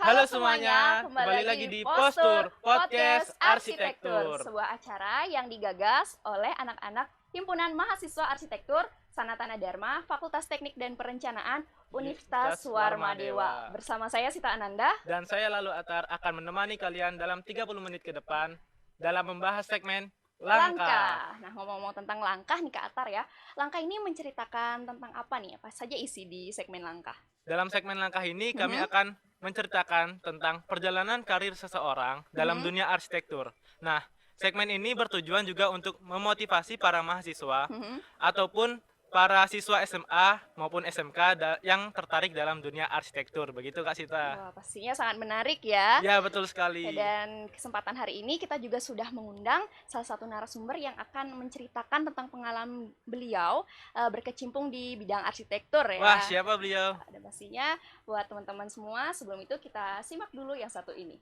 Halo semuanya, kembali lagi di Postur Podcast Arsitektur, sebuah acara yang digagas oleh anak-anak Himpunan Mahasiswa Arsitektur Sanatana Dharma, Fakultas Teknik dan Perencanaan Universitas Warmadewa. Bersama saya Sita Ananda dan saya Lalu Atar akan menemani kalian dalam 30 menit ke depan dalam membahas segmen Langkah. Nah, ngomong-ngomong tentang langkah nih Kak Atar ya, langkah ini menceritakan tentang apa nih? Apa saja isi di segmen langkah? Dalam segmen Langkah ini kami akan menceritakan tentang perjalanan karir seseorang dalam dunia arsitektur. Nah, segmen ini bertujuan juga untuk memotivasi para mahasiswa ataupun para siswa SMA maupun SMK yang tertarik dalam dunia arsitektur. Begitu Kak Sita? Wah, pastinya sangat menarik ya. Ya, betul sekali. Dan kesempatan hari ini kita juga sudah mengundang salah satu narasumber yang akan menceritakan tentang pengalaman beliau berkecimpung di bidang arsitektur ya. Wah, siapa beliau? Ada pastinya buat teman-teman semua. Sebelum itu kita simak dulu yang satu ini.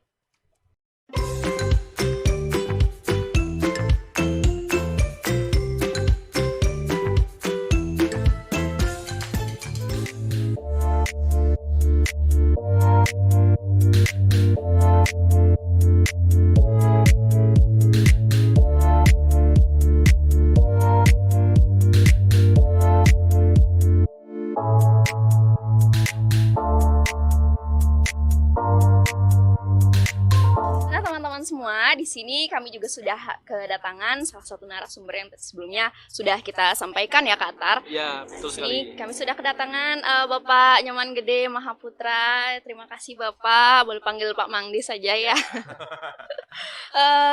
Semua di sini kami juga sudah kedatangan salah satu narasumber yang sebelumnya sudah kita sampaikan ya Kak Atar. Ya, betul sekali. Kami sudah kedatangan Bapak Nyoman Gede Mahaputra. Terima kasih Bapak, boleh panggil Pak Mangdi saja ya.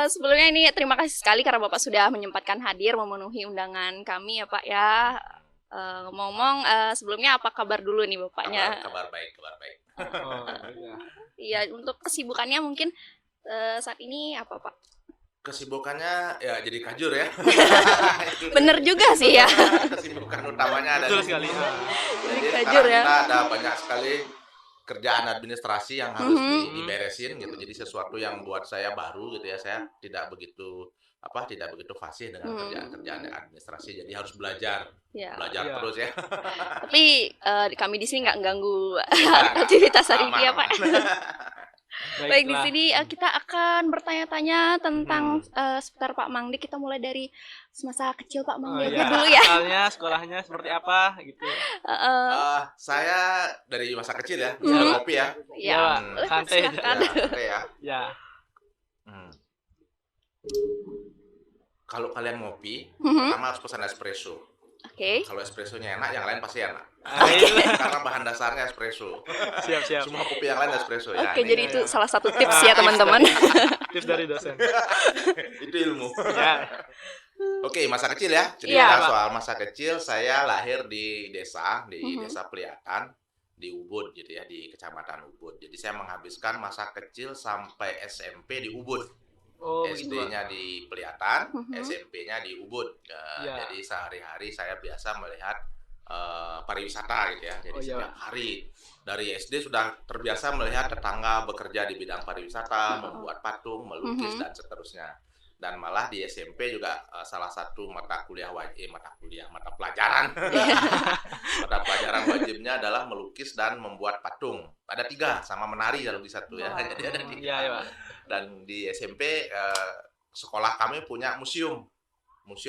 Sebelumnya ini terima kasih sekali karena Bapak sudah menyempatkan hadir memenuhi undangan kami ya Pak ya. Ngomong-ngomong sebelumnya apa kabar dulu nih Bapaknya? Kabar baik. Iya, untuk kesibukannya mungkin saat ini apa Pak? Kesibukannya ya jadi kajur ya. Bener juga sih ya. Kesibukan utamanya ada. Betul sekali. Jadi kajur sekarang ya. kita ada banyak sekali kerjaan administrasi yang harus diberesin gitu. Jadi sesuatu yang buat saya baru gitu ya. Saya tidak begitu fasih dengan kerjaan-kerjaan administrasi. Jadi harus belajar terus ya. Tapi kami di sini nggak ganggu aktivitas hari ini ya Pak. Baik, di sini kita akan bertanya-tanya tentang seputar Pak Mangdi. Kita mulai dari semasa kecil Pak Mangdi dulu ya. Asalnya, sekolahnya seperti apa gitu. Saya dari masa kecil ya, minum kopi ya. Iya, santai ya. Ya. Kalau kalian ngopi, pertama harus pesan espresso. Oke. Kalau espressonya enak, yang lain pasti enak. Ayolah. Karena bahan dasarnya espresso. Siap. Semua kopi yang lain espresso ya. Oke, jadi itu salah satu tips ya teman-teman. Tips dari dosen. Itu ilmu. Ya. Oke, masa kecil ya. Cerita soal masa kecil, saya lahir di desa Peliatan di Ubud gitu ya, di Kecamatan Ubud. Jadi saya menghabiskan masa kecil sampai SMP di Ubud. SD-nya di Peliatan, SMP-nya di Ubud. Jadi sehari-hari saya biasa melihat pariwisata gitu ya. Jadi setiap hari dari SD sudah terbiasa melihat tetangga bekerja di bidang pariwisata, membuat patung, melukis dan seterusnya. Dan malah di SMP juga salah satu mata pelajaran wajibnya adalah melukis dan membuat patung. Ada 3 sama menari kalau di satu ya. Jadi ada 3. Iya. Dan di SMP sekolah kami punya museum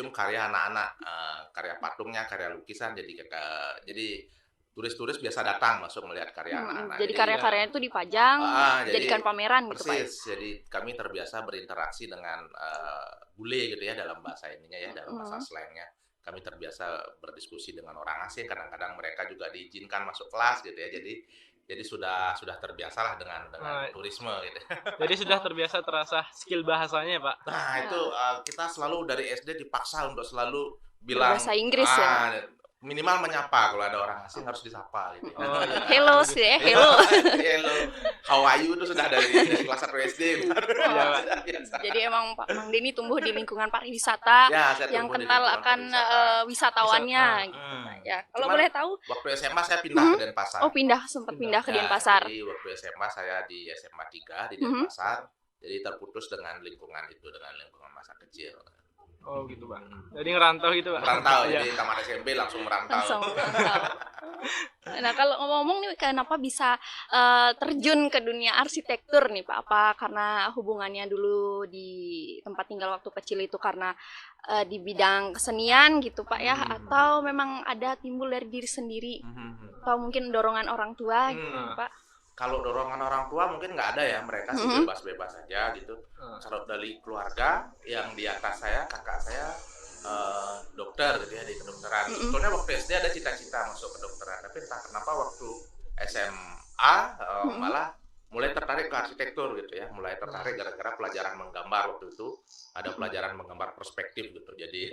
karya anak-anak, karya patungnya, karya lukisan. Jadi turis-turis biasa datang masuk melihat karya anak-anak. Jadi karya-karyanya itu dipajang, jadikan pameran gitu Pak. Persis. Jadi kami terbiasa berinteraksi dengan bule gitu ya dalam bahasa ininya ya, dalam bahasa slangnya. Kami terbiasa berdiskusi dengan orang asing. Kadang-kadang mereka juga diizinkan masuk kelas gitu ya. Jadi sudah terbiasalah dengan turisme gitu. Jadi sudah terbiasa terasa skill bahasanya Pak. Nah itu kita selalu dari SD dipaksa untuk selalu bilang bahasa Inggris ya. Minimal menyapa, kalau ada orang asing harus disapa gitu. Hello sih ya, hello. How are you itu sudah dari kelas 1 SD. Jadi emang Pak Mangdi ini tumbuh di lingkungan pariwisata yang kental akan wisatawannya gitu. Ya, kalau boleh tahu waktu SMA saya pindah ke Denpasar. Oh, sempat pindah ke Denpasar. Jadi waktu SMA saya di SMA 3 di Denpasar. Jadi terputus dengan lingkungan itu, dengan lingkungan masa kecil. Oh gitu Pak. Jadi ngerantau gitu Pak. Merantau, Iya. jadi tamat SMP langsung merantau. Langsung merantau. Nah, kalau ngomong-ngomong nih, kenapa bisa terjun ke dunia arsitektur nih Pak? Apa karena hubungannya dulu di tempat tinggal waktu kecil itu karena di bidang kesenian gitu Pak ya? Atau memang ada timbul dari diri sendiri? Atau mungkin dorongan orang tua gitu Pak? Kalau dorongan orang tua mungkin nggak ada ya, mereka sih bebas-bebas aja gitu. Kalau dari keluarga yang di atas saya, kakak saya dokter gitu ya, di kedokteran. Sebetulnya waktu SD ada cita-cita masuk kedokteran, tapi entah kenapa waktu SMA malah mulai tertarik ke arsitektur gitu ya, mulai tertarik gara-gara pelajaran menggambar. Waktu itu ada pelajaran menggambar perspektif gitu, jadi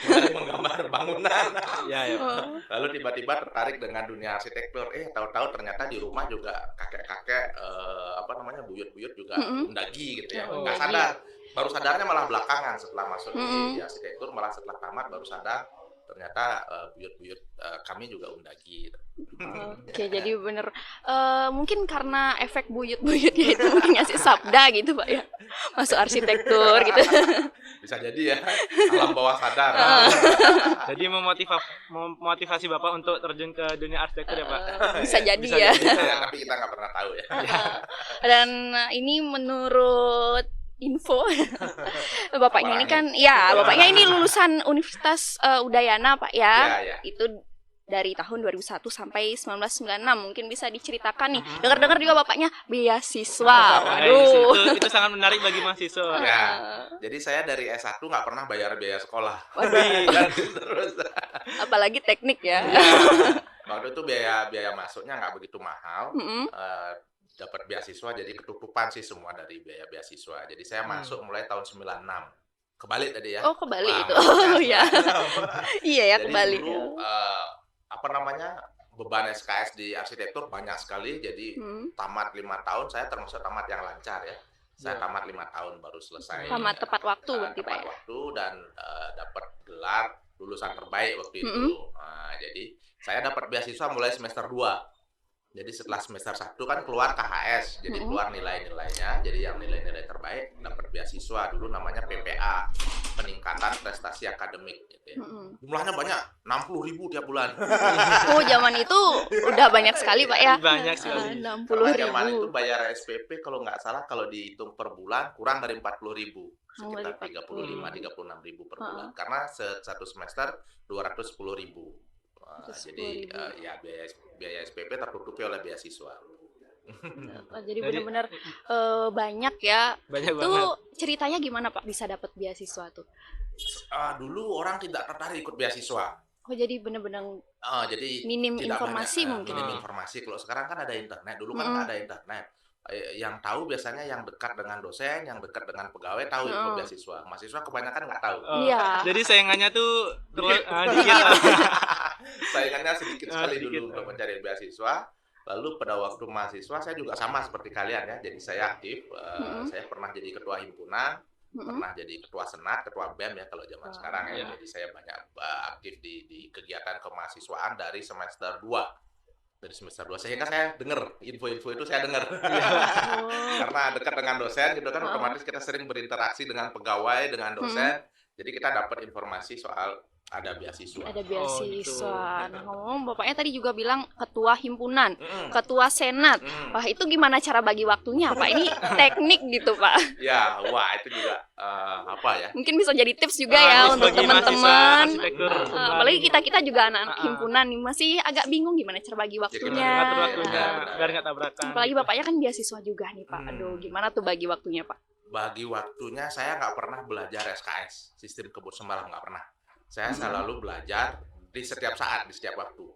mulai menggambar bangunan. Iya, ya. Lalu tiba-tiba tertarik dengan dunia arsitektur. Tahu-tahu ternyata di rumah juga kakek-kakek buyut-buyut juga mendaki gitu ya. Nggak sadar. Baru sadarnya malah belakangan setelah masuk di arsitektur, malah setelah tamat baru sadar ternyata buyut-buyut kami juga undagi gitu. Oke, jadi bener mungkin karena efek buyut-buyutnya itu mungkin ngasih sabda gitu Pak ya, masuk arsitektur gitu. Bisa jadi ya, alam bawah sadar. Jadi memotivasi Bapak untuk terjun ke dunia arsitektur ya Pak. Bisa jadi Bisa ya. jadi. Tapi kita nggak pernah tahu ya. Dan ini menurut info bapaknya ini kan ya bapaknya ini lulusan Universitas Udayana Pak ya. Ya. Itu dari tahun 2001 sampai 1996, mungkin bisa diceritakan nih. Dengar-dengar juga bapaknya beasiswa. Waduh. Itu sangat menarik bagi mahasiswa. Ya, jadi saya dari S1 nggak pernah bayar biaya sekolah. Waduh. Terus Apalagi teknik ya. waktu itu biaya masuknya nggak begitu mahal. Dapat beasiswa, jadi ketutupan sih semua dari biaya beasiswa. Jadi saya masuk mulai tahun 96. Kebalik tadi ya. Oh, kebalik itu. Maksudnya Oh ya. 96. Iya ya, Jadi kebalik. dulu beban SKS di arsitektur banyak sekali. Jadi tamat 5 tahun, saya termasuk tamat yang lancar ya. Saya tamat 5 tahun baru selesai. Tamat tepat waktu berarti Pak Tepat ya. waktu dan dapat gelar lulusan terbaik waktu itu. Jadi saya dapat beasiswa mulai semester 2. Jadi setelah semester 1 kan keluar KHS, jadi keluar nilai-nilainya. Jadi yang nilai-nilai terbaik dapat beasiswa, dulu namanya PPA, peningkatan prestasi akademik gitu ya. Jumlahnya banyak, 60.000 tiap bulan. Oh, zaman itu udah banyak sekali Pak ya. Banyak sekali. 60.000. Karena zaman itu bayar SPP kalau nggak salah kalau dihitung per bulan kurang dari 40.000, sekitar 35-36.000 per bulan. Karena satu semester 210.000. Jadi ya biaya SPP tertutupi oleh beasiswa. Jadi benar-benar banyak ya. Banyak Itu banget. ceritanya gimana Pak bisa dapat beasiswa tuh? Dulu orang tidak tertarik ikut beasiswa. Oh, jadi benar-benar Jadi minim tidak informasi banyak, mungkin. minim informasi. Kalau sekarang kan ada internet, dulu kan nggak ada internet. Yang tahu biasanya yang dekat dengan dosen, yang dekat dengan pegawai tahu info beasiswa. Mahasiswa kebanyakan nggak tahu. Iya. Jadi saingannya tuh dikit. Saingannya sedikit sekali Sedikit. dulu untuk mencari beasiswa. Lalu pada waktu mahasiswa saya juga sama seperti kalian ya. Jadi saya aktif. Saya pernah jadi ketua himpunan, pernah jadi ketua senat, ketua BEM ya kalau zaman sekarang ya. Jadi saya banyak aktif di kegiatan kemahasiswaan dari semester 2. Dari semester 2 sehingga saya dengar info-info itu, saya dengar. Karena dekat dengan dosen gitu kan, otomatis kita sering berinteraksi dengan pegawai, dengan dosen. Jadi kita dapat informasi soal ada beasiswa. Ada beasiswa. Oh, gitu. Nah, ngomong bapaknya tadi juga bilang ketua himpunan, ketua senat. Wah, itu gimana cara bagi waktunya Pak? Ini teknik gitu Pak. Ya, wah itu juga apa ya? Mungkin bisa jadi tips juga ya untuk bagi mahasiswa teman-teman. arsitektur. Apalagi kita juga anak-anak himpunan nih masih agak bingung gimana cara bagi waktunya. Ngatur waktunya Benar. biar nggak tabrakan. Apalagi bapaknya kan beasiswa juga nih Pak. Aduh, gimana tuh bagi waktunya Pak? Bagi waktunya saya nggak pernah belajar SKS, sistem kebut semalam nggak pernah. Saya selalu belajar di setiap saat, di setiap waktu.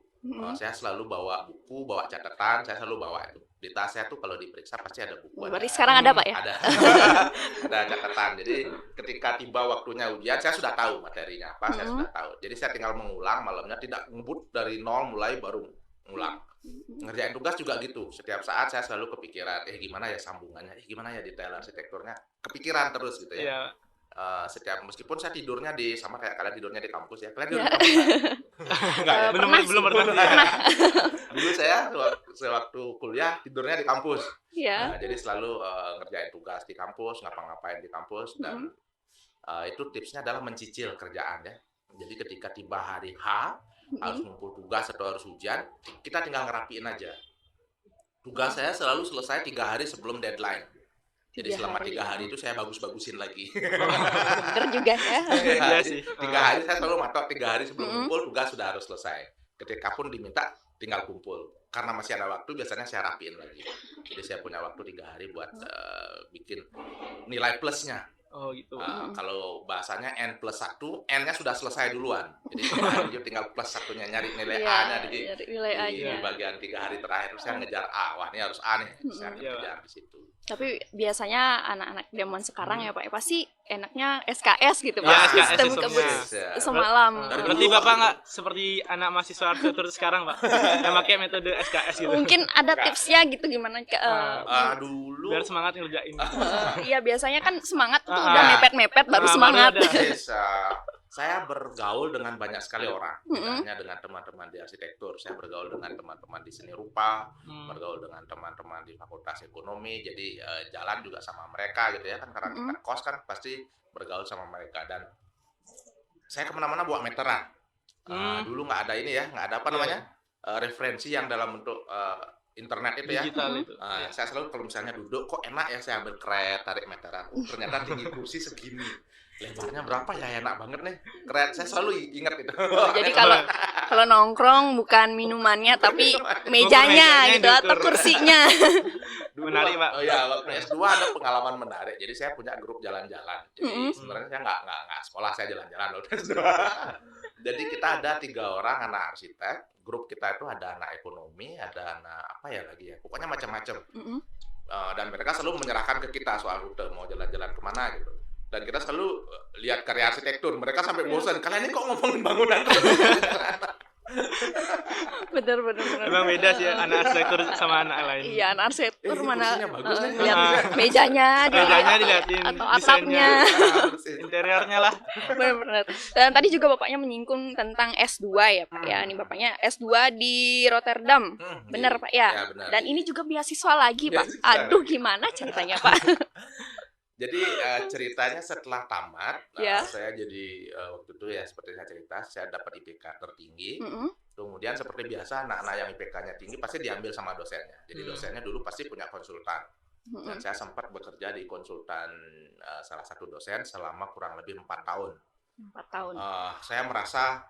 Saya selalu bawa buku, bawa catatan, saya selalu bawa itu. Di tas saya tuh kalau diperiksa pasti ada buku. Berarti sekarang ada Pak ya? Ada. Ada catatan. Jadi ketika tiba waktunya ujian, saya sudah tahu materinya apa, saya sudah tahu. Jadi saya tinggal mengulang malamnya, tidak ngebut dari nol mulai baru ngulang. Ngerjain tugas juga gitu. Setiap saat saya selalu kepikiran, gimana ya sambungannya, gimana ya detail arsitekturnya. Kepikiran terus gitu ya. Iya. Setiap meskipun saya tidurnya sama kayak kalian tidurnya di kampus ya. Kalian tidur di kampus nggak? Enggak ya? Belum pernah. Dulu saya sewaktu kuliah tidurnya di kampus. Iya. Jadi selalu ngerjain tugas di kampus, ngapa-ngapain di kampus dan itu tipsnya adalah mencicil kerjaan ya. Jadi ketika tiba hari H, harus ngumpul tugas atau harus ujian, kita tinggal ngerapiin aja. Tugas saya selalu selesai 3 hari sebelum deadline. Jadi selama 3 hari itu saya bagus-bagusin lagi. Bener juga ya. Iya sih. 3 hari saya selalu matok 3 hari sebelum kumpul tugas sudah harus selesai. Ketika pun diminta tinggal kumpul. Karena masih ada waktu biasanya saya rapiin lagi. Jadi saya punya waktu 3 hari buat bikin nilai plusnya. Oh gitu. Kalau bahasanya N plus 1, N-nya sudah selesai duluan. Jadi kemarin tinggal plus satunya nyari nilai A-nya di bagian 3 hari terakhir saya ngejar A. Wah, ini harus A nih. Saya akan kejar di situ. Tapi biasanya anak-anak zaman sekarang ya Pak, pasti enaknya SKS gitu Pak. Ya, Sistem SKS kebut semalam. Berarti Bapak nggak seperti anak mahasiswa arsitektur sekarang Pak, yang pakai metode SKS gitu. Mungkin ada tipsnya gitu gimana Dulu biar semangat ngerjain. Iya, biasanya kan semangat tuh udah mepet-mepet baru semangat. Saya bergaul dengan banyak sekali orang, tidak hanya dengan teman-teman di arsitektur. Saya bergaul dengan teman-teman di seni rupa, bergaul dengan teman-teman di fakultas ekonomi. Jadi jalan juga sama mereka gitu ya kan, karena kita kos kan pasti bergaul sama mereka. Dan saya kemana-mana bawa meteran. Dulu nggak ada ini ya, nggak ada apa namanya referensi yang dalam bentuk internet itu ya. Digital itu. Saya selalu kalau misalnya duduk kok enak ya saya ambil kret, tarik meteran. Ternyata tinggi kursi segini. Lebarnya berapa ya, enak banget nih. Keren, saya selalu ingat itu. Jadi kalau nongkrong bukan minumannya tapi mejanya gitu atau kursinya. Menarik Pak. Oh ya, waktu S2 ada pengalaman menarik. Jadi saya punya grup jalan-jalan. Jadi sebenarnya saya nggak sekolah, saya jalan-jalan loh. Jadi kita ada 3 orang anak arsitek. Grup kita itu ada anak ekonomi, ada anak apa ya lagi ya. Pokoknya macam-macam. Dan mereka selalu menyerahkan ke kita soal rute mau jalan-jalan kemana gitu. Dan kita selalu lihat karya arsitektur. Mereka sampai bosan. Kalian ini kok ngomongin bangunan? Bener. Emang beda sih ya, anak arsitektur sama anak lain. Iya, anak arsitektur mana bagus nih. lihat mejanya dilihatin, atau atapnya, interiornya lah. Bener. Dan tadi juga bapaknya menyinggung tentang S2 ya Pak ya. Ini bapaknya S2 di Rotterdam. Bener Pak ya? Ya benar. Dan ini juga beasiswa lagi Pak. Aduh, gimana ceritanya Pak? Jadi ceritanya setelah tamat, saya jadi waktu itu ya seperti saya cerita, saya dapat IPK tertinggi. Kemudian seperti biasa anak-anak yang IPK-nya tinggi pasti diambil sama dosennya. Jadi dosennya dulu pasti punya konsultan. Dan saya sempat bekerja di konsultan salah satu dosen selama kurang lebih 4 tahun. 4 tahun. Saya merasa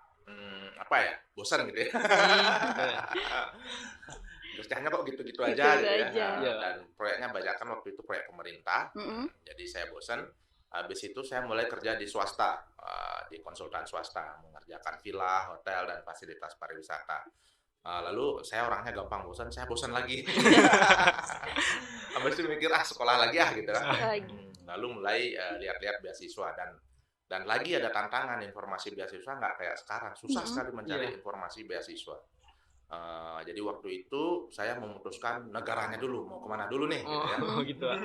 bosan gitu ya. Kerjanya kok gitu-gitu aja gitu ya. Dan proyeknya banyak kan waktu itu proyek pemerintah. Jadi saya bosan. Habis itu saya mulai kerja di swasta, di konsultan swasta, mengerjakan villa, hotel, dan fasilitas pariwisata. Lalu saya orangnya gampang bosan, saya bosan lagi. Habis itu mikir sekolah lagi gitu. Lalu mulai lihat-lihat beasiswa dan lagi ada tantangan informasi beasiswa nggak kayak sekarang, susah sekali mencari informasi beasiswa. Jadi waktu itu saya memutuskan negaranya dulu, mau kemana dulu nih gitu ya.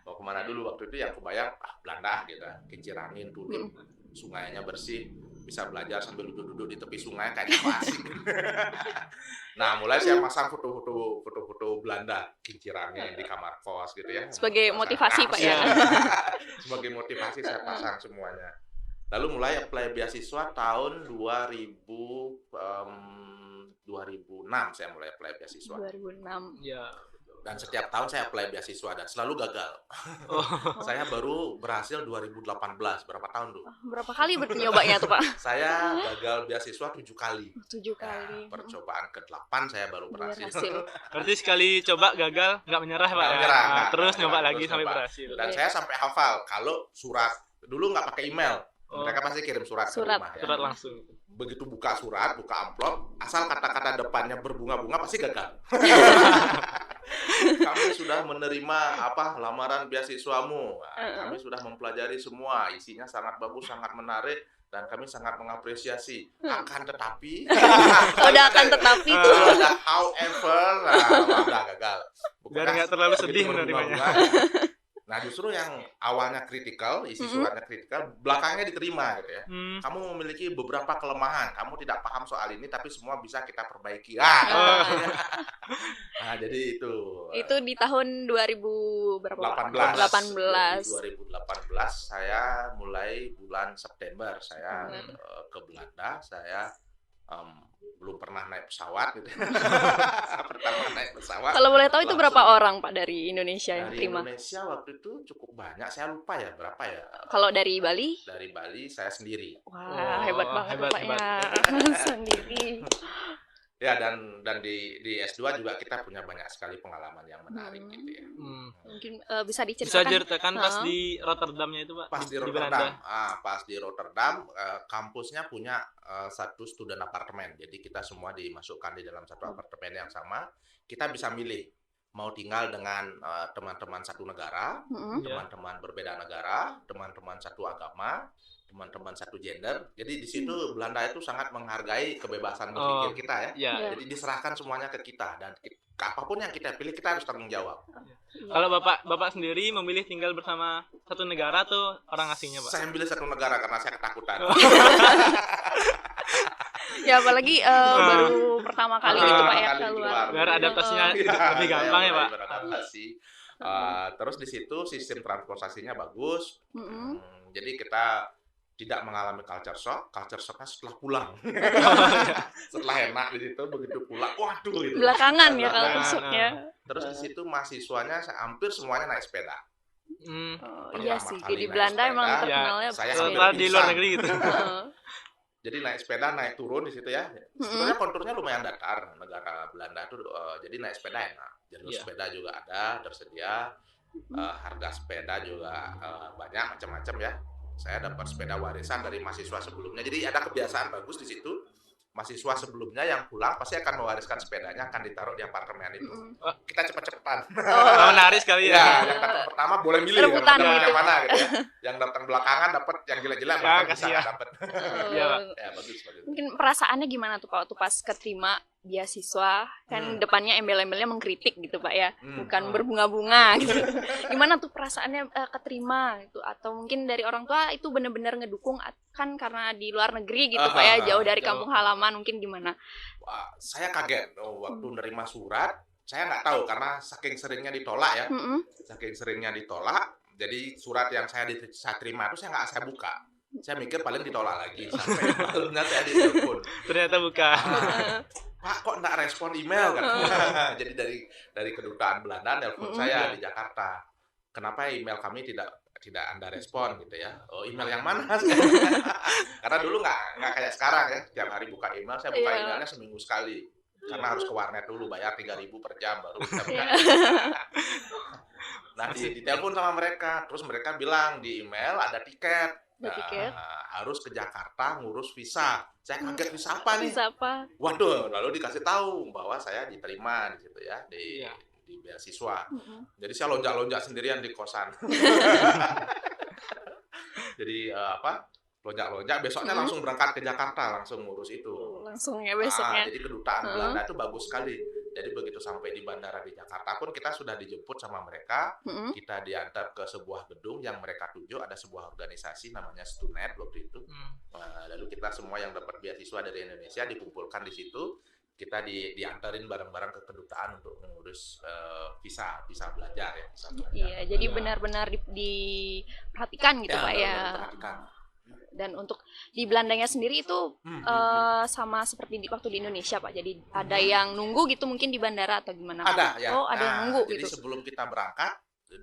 Mau kemana dulu waktu itu yang kebayang Belanda gitu, kincir angin, duduk, sungainya bersih, bisa belajar sambil duduk-duduk di tepi sungai kayaknya asik. Nah, mulai saya pasang foto-foto Belanda, kincir angin di kamar kos gitu ya. Sebagai motivasi Pak ya. Sebagai motivasi saya pasang semuanya. Lalu mulai apply beasiswa tahun 2006 saya mulai apply beasiswa. 2006. Ya. Dan setiap tahun saya apply beasiswa dan selalu gagal. Saya baru berhasil 2018. Berapa tahun tuh? Berapa kali nyobanya tuh Pak? Saya gagal beasiswa 7 kali. 7 kali. Percobaan ke-8 saya baru berhasil. Berarti sekali coba gagal nggak menyerah Pak. Terus nyoba lagi sampai berhasil. Dan saya sampai hafal kalau surat dulu nggak pakai email. Mereka pasti kirim surat ke rumah ya. Surat langsung. Begitu buka surat, buka amplop, asal kata-kata depannya berbunga-bunga pasti gagal. Kami sudah menerima lamaran beasiswamu. Kami sudah mempelajari semua, isinya sangat bagus, sangat menarik, dan kami sangat mengapresiasi. Akan tetapi, akan tetapi itu. Ada however, udah gagal. Biar nggak terlalu sedih menerimanya. Nah, justru yang awalnya kritikal, isi suratnya kritikal, belakangnya diterima gitu ya. Kamu memiliki beberapa kelemahan, kamu tidak paham soal ini, tapi semua bisa kita perbaiki. Nah, jadi itu. Itu di tahun 2000 berapa? 18. 18. 2018 saya mulai bulan September saya ke Belanda. Saya belum pernah naik pesawat gitu. Pertama naik pesawat. Kalau boleh tahu itu berapa orang Pak dari Indonesia yang Dari terima? Indonesia waktu itu cukup banyak. Saya lupa ya berapa ya. Kalau dari Bali? Dari Bali saya sendiri. Wah, hebat banget hebat, Pak hebat. ya. Sendiri. Ya, dan di S2 juga kita punya banyak sekali pengalaman yang menarik gitu ya. Mungkin bisa Bisa diceritakan. ceritakan pas di Rotterdamnya itu, Pak? Pas di Belanda. Rotterdam, pas di Rotterdam, kampusnya punya satu student apartemen. Jadi kita semua dimasukkan di dalam satu apartemen yang sama. Kita bisa milih mau tinggal dengan teman-teman satu negara, teman-teman berbeda negara, teman-teman satu agama, teman-teman satu gender. Jadi di situ Belanda itu sangat menghargai kebebasan berpikir kita ya. Ya. Jadi diserahkan semuanya ke kita, dan apapun yang kita pilih kita harus tanggung jawab. Kalau Bapak sendiri memilih tinggal bersama satu negara atau orang asingnya, Pak? Saya pilih satu negara karena saya ketakutan. Ya apalagi baru pertama kali gitu Pak ya keluar. Biar adaptasinya Iya, lebih gampang ya, Pak. Beradaptasi. Terus di situ sistem transportasinya bagus. Jadi kita tidak mengalami culture shock. Culture shocknya setelah pulang. Setelah enak di situ, begitu pulang, waduh gitu. Belakangan ya kalau shocknya. Terus di situ mahasiswanya hampir semuanya naik sepeda. Iya sih, kali di naik Belanda sepeda, emang terkenalnya saya sepeda. hampir Setelah di luar pingsan. negeri gitu. Jadi naik sepeda, naik turun di situ ya. Sebenarnya konturnya lumayan datar negara Belanda itu. Jadi naik sepeda enak. Jalur sepeda juga ada tersedia. Harga sepeda juga banyak macam-macam ya. Saya dapat sepeda warisan dari mahasiswa sebelumnya. Jadi ada kebiasaan bagus di situ. Mahasiswa sebelumnya yang pulang pasti akan mewariskan sepedanya, akan ditaruh di apartemen itu. Kita cepat-cepatan. Menarik sekali ya. Ya, yang datang pertama boleh milih Rebutan yang gitu. mana gitu ya. Yang datang belakangan dapat yang gila-gila, bahkan bisa kasih ya. nggak dapat. Iya, Pak. Ya, bagus. Mungkin perasaannya gimana tuh Pak waktu pas keterima beasiswa, kan depannya embel-embelnya mengkritik gitu Pak ya, bukan berbunga-bunga gitu. Gimana tuh perasaannya keterima gitu, atau mungkin dari orang tua itu benar-benar ngedukung kan karena di luar negeri gitu Pak ya, jauh dari kampung halaman, mungkin gimana? Wah, saya kaget waktu nerima surat. Saya nggak tahu karena saking seringnya ditolak ya. Saking seringnya ditolak, jadi surat yang saya terima itu saya buka. Saya mikir paling ditolak lagi sampai malamnya saya ditelepon. Ternyata bukan. Pak, kok nggak respon email kan? Jadi dari kedutaan Belanda telepon saya di Jakarta. Kenapa email kami tidak Anda respon gitu ya? Oh, email yang mana? Karena dulu nggak kayak sekarang ya. Tiap hari buka email, saya buka emailnya seminggu sekali. Karena harus ke warnet dulu, bayar 3.000 per jam baru bisa buka. Nah, ditelepon sama mereka, terus mereka bilang di email ada tiket. Harus ke Jakarta ngurus visa. Saya kaget, visa apa nih? Visa apa? Waduh, lalu dikasih tahu bahwa saya diterima di situ ya, di beasiswa. Jadi saya lonjak-lonjak sendirian di kosan. Jadi lonjak-lonjak, besoknya langsung berangkat ke Jakarta, langsung ngurus itu. Langsung ya besoknya. Jadi kedutaan Belanda itu bagus sekali. Jadi begitu sampai di bandara di Jakarta pun kita sudah dijemput sama mereka. Kita diantar ke sebuah gedung yang mereka tuju, ada sebuah organisasi namanya Stunet waktu itu. Lalu kita semua yang dapat beasiswa dari Indonesia dikumpulkan di situ. Kita diantarin bareng-bareng ke kedutaan untuk mengurus visa belajar ya. Iya, jadi benar-benar diperhatikan gitu Pak ya. Diperhatikan. Dan untuk di Belandanya sendiri itu sama seperti waktu di Indonesia Pak. Jadi ada yang nunggu gitu mungkin di bandara atau gimana? Ada ya. Oh, ada yang nunggu jadi gitu. Jadi sebelum kita berangkat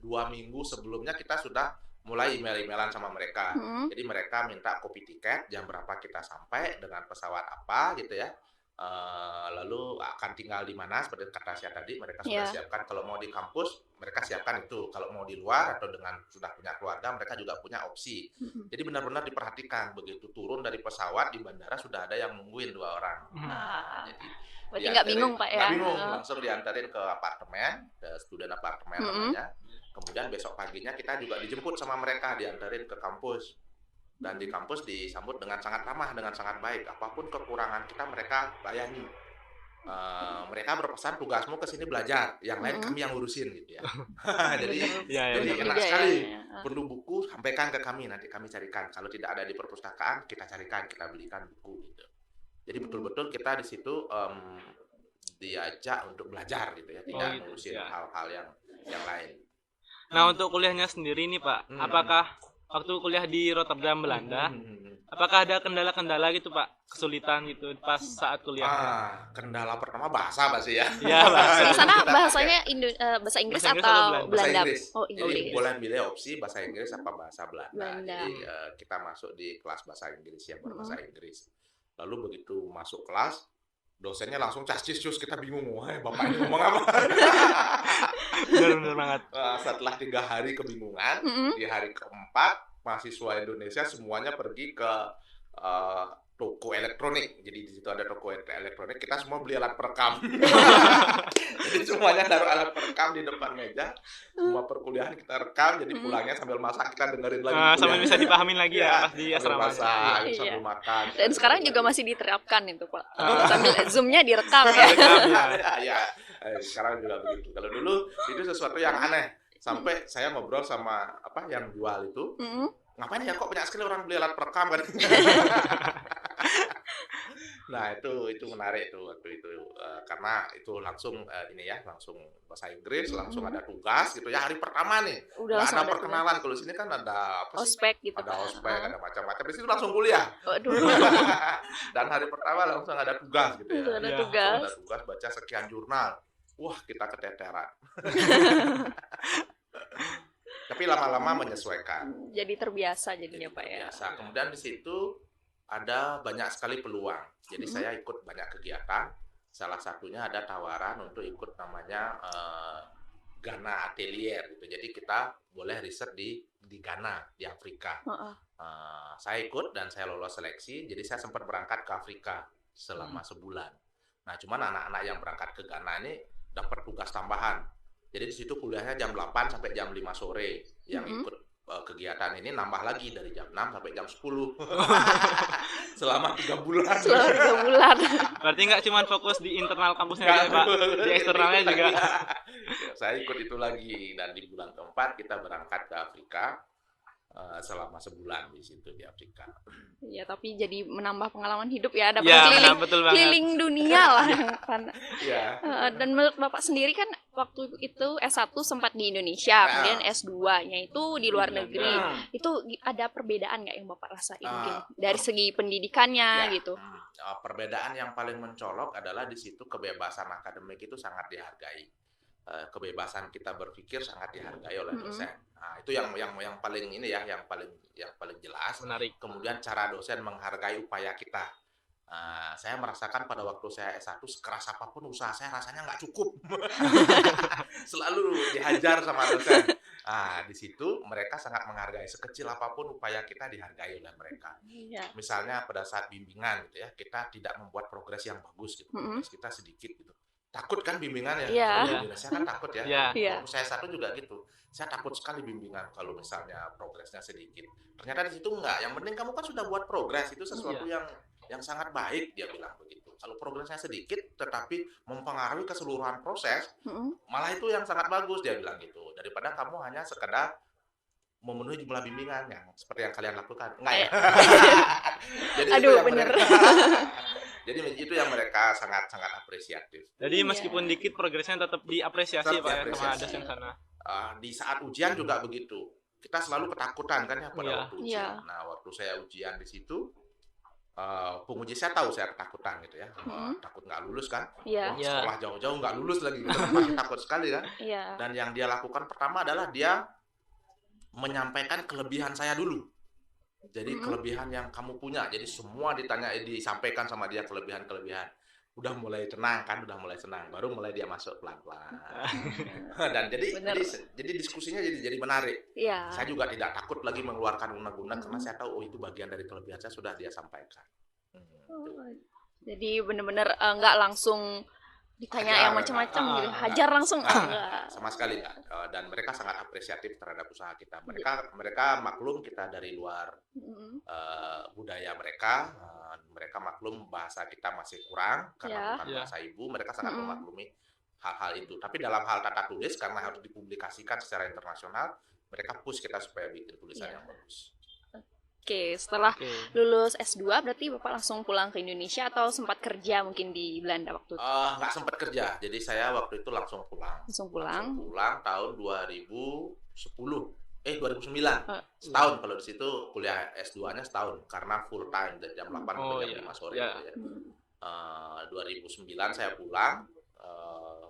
2 minggu sebelumnya kita sudah mulai email-emailan sama mereka. Jadi mereka minta kopi tiket, jam berapa kita sampai, dengan pesawat apa gitu ya. Lalu akan tinggal di mana seperti kata saya tadi, mereka sudah siapkan. Kalau mau di kampus mereka siapkan itu, kalau mau di luar atau dengan sudah punya keluarga mereka juga punya opsi. Jadi benar-benar diperhatikan, begitu turun dari pesawat di bandara sudah ada yang nungguin 2 orang. Jadi berarti nggak bingung Pak ya? Nggak bingung, langsung diantarin ke apartemen, ke student apartemen namanya. Kemudian besok paginya kita juga dijemput sama mereka, diantarin ke kampus. Dan di kampus disambut dengan sangat ramah, dengan sangat baik. Apapun kekurangan kita mereka layani. mereka berpesan tugasmu ke sini belajar, yang lain kami yang ngurusin gitu ya. Jadi Ya, jadi benar. enak Juga ya. sekali. Perlu buku, sampaikan ke kami, nanti kami carikan. Kalau tidak ada di perpustakaan, kita carikan, kita belikan buku gitu. Jadi betul-betul kita di situ diajak untuk belajar gitu ya, tidak gitu, ngurusin ya. hal-hal yang lain. Nah, untuk kuliahnya sendiri nih Pak, apakah waktu kuliah di Rotterdam, Belanda, apakah ada kendala-kendala gitu Pak, kesulitan gitu pas saat kuliah? Kendala pertama bahasa pasti ya. Iya, bahasa. Di sana Kita bahasanya bahasa Inggris Bahasa Inggris atau atau Belanda? bahasa Belanda? Inggris. Oh, Jadi Inggris. boleh milih opsi bahasa Inggris apa bahasa Belanda. Belanda. Jadi kita masuk di kelas bahasa Inggris yang berbahasa Inggris. Lalu begitu masuk kelas, dosennya langsung cascis cus, kita bingung, wah bapak ini ngomong apa. Benar banget. Setelah 3 hari kebingungan, di hari keempat mahasiswa Indonesia semuanya pergi ke toko elektronik. Jadi di situ ada toko elektronik, kita semua beli alat perekam. Jadi semuanya naruh alat perekam di depan meja, semua perkuliahan kita rekam, jadi pulangnya sambil masak kita dengerin lagi. Sambil bisa dipahamin lagi ya pas di sambil asrama. masak, Iya. sambil makan. Dan sekarang juga masih diterapkan itu Pak. Sambil zoom-nya direkam ya. Ya, sekarang juga begitu. Kalau dulu itu sesuatu yang aneh. Sampai saya ngobrol sama yang jual itu, ngapain ya kok banyak sekali orang beli alat perekam kan? Nah itu menarik tuh waktu itu, karena itu langsung langsung bahasa Inggris, langsung ada tugas gitu ya hari pertama nih. Udah Nggak langsung ada ada perkenalan, kalau sini kan ada apa sih? ospek gitu Ada Pak. ospek, ada macam-macam. Di situ langsung kuliah. Waduh. Dan hari pertama langsung ada tugas gitu ya. Langsung ada Iya. tugas. Ada tugas baca sekian jurnal. Wah, kita keteteran. Tapi lama-lama menyesuaikan. Jadi terbiasa jadinya Pak ya. Biasa. Kemudian di situ ada banyak sekali peluang. Jadi saya ikut banyak kegiatan. Salah satunya ada tawaran untuk ikut namanya Ghana Atelier gitu. Jadi kita boleh riset di Ghana, di Afrika. Saya ikut dan saya lolos seleksi. Jadi saya sempat berangkat ke Afrika selama sebulan. Nah, cuman anak-anak yang berangkat ke Ghana ini dapat tugas tambahan. Jadi di situ kuliahnya jam 8 sampai jam 5 sore. Yang ikut kegiatan ini nambah lagi dari jam 6 sampai jam 10. Selama 3 bulan. Selama 3 bulan. Berarti nggak cuma fokus di internal kampusnya aja Pak, di eksternalnya juga. Saya ikut itu lagi, dan di bulan keempat kita berangkat ke Afrika selama sebulan di situ di Afrika. Iya, tapi jadi menambah pengalaman hidup ya, dapat Ya, betul banget. keliling dunia lah. Ya. Dan menurut Bapak sendiri kan waktu itu S1 sempat di Indonesia, kemudian S2-nya itu di luar negeri. Itu ada perbedaan nggak yang Bapak rasain mungkin dari segi pendidikannya gitu? Perbedaan yang paling mencolok adalah di situ kebebasan akademik itu sangat dihargai. Kebebasan kita berpikir sangat dihargai oleh dosen. Nah, itu yang paling yang paling jelas. Menarik. Kemudian cara dosen menghargai upaya kita. Saya merasakan pada waktu saya S1 sekeras apapun usaha saya rasanya nggak cukup. Selalu dihajar sama dosen. Di situ mereka sangat menghargai, sekecil apapun upaya kita dihargai oleh mereka. Misalnya pada saat bimbingan gitu ya, kita tidak membuat progres yang bagus gitu. Progres kita sedikit gitu. Takut kan bimbingan ya? Di Indonesia kan takut ya. Waktu saya S1 juga gitu. Saya takut sekali bimbingan kalau misalnya progresnya sedikit. Ternyata di situ enggak. Yang penting kamu kan sudah buat progres, itu sesuatu yang sangat baik, dia bilang begitu. Kalau progresnya sedikit tetapi mempengaruhi keseluruhan proses, malah itu yang sangat bagus, dia bilang gitu. Daripada kamu hanya sekedar memenuhi jumlah bimbingan yang seperti yang kalian lakukan. Enggak ya? Jadi Aduh, bener. Jadi itu yang mereka sangat apresiatif. Jadi meskipun dikit progresnya tetap diapresiasi Tetap Pak ya sama diapresiasi. dosen sana. Di saat ujian juga begitu. Kita selalu ketakutan kan ya pada waktu ujian. Iya. Nah, waktu saya ujian di situ, penguji saya tahu saya ketakutan gitu ya. Takut nggak lulus kan. Iya. Sekolah jauh-jauh nggak lulus lagi. Gitu. Masih takut sekali kan. Iya. Dan yang dia lakukan pertama adalah dia menyampaikan kelebihan saya dulu. Jadi kelebihan yang kamu punya. Jadi semua disampaikan sama dia kelebihan-kelebihan. Udah mulai tenang kan, udah mulai senang. Baru mulai dia masuk pelan-pelan. Dan jadi diskusinya jadi menarik. Iya. Saya juga tidak takut lagi mengeluarkan unek-unek karena saya tahu itu bagian dari kelebihan saya sudah dia sampaikan. Jadi benar-benar nggak langsung ditanya yang macam-macam gitu, hajar langsung enggak. Sama sekali enggak. Dan mereka sangat apresiatif terhadap usaha kita. Mereka maklum kita dari luar budaya mereka, mereka maklum bahasa kita masih kurang karena bukan Ya. bahasa ibu, mereka sangat memaklumi hal-hal itu. Tapi dalam hal tata tulis karena harus dipublikasikan secara internasional, mereka push kita supaya bikin tulisan yang bagus. Oke, setelah lulus S2 berarti Bapak langsung pulang ke Indonesia atau sempat kerja mungkin di Belanda waktu itu? Nggak sempat kerja, jadi saya waktu itu langsung pulang. Langsung pulang. Langsung pulang tahun 2009. Setahun kalau di situ kuliah S2-nya setahun karena full time dari jam 8 sampai jam 5 sore. Ya. Gitu ya. 2009 saya pulang,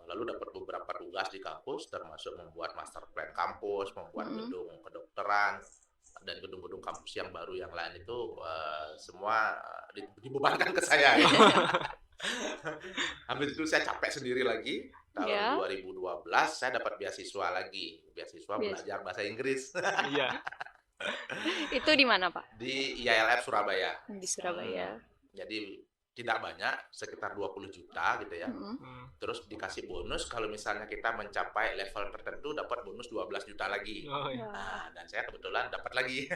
lalu dapat beberapa tugas di kampus, termasuk membuat master plan kampus, membuat gedung kedokteran, dan gedung-gedung kampus yang baru yang lain itu semua dibebankan ke saya. Ya. Habis itu saya capek sendiri lagi. Tahun 2012 saya dapat beasiswa belajar bahasa Inggris. Iya. Itu di mana, Pak? Di IALF Surabaya. Di Surabaya. Jadi tidak banyak, sekitar 20 juta gitu ya. Terus dikasih bonus kalau misalnya kita mencapai level tertentu dapat bonus 12 juta lagi. Nah, dan saya kebetulan dapat lagi.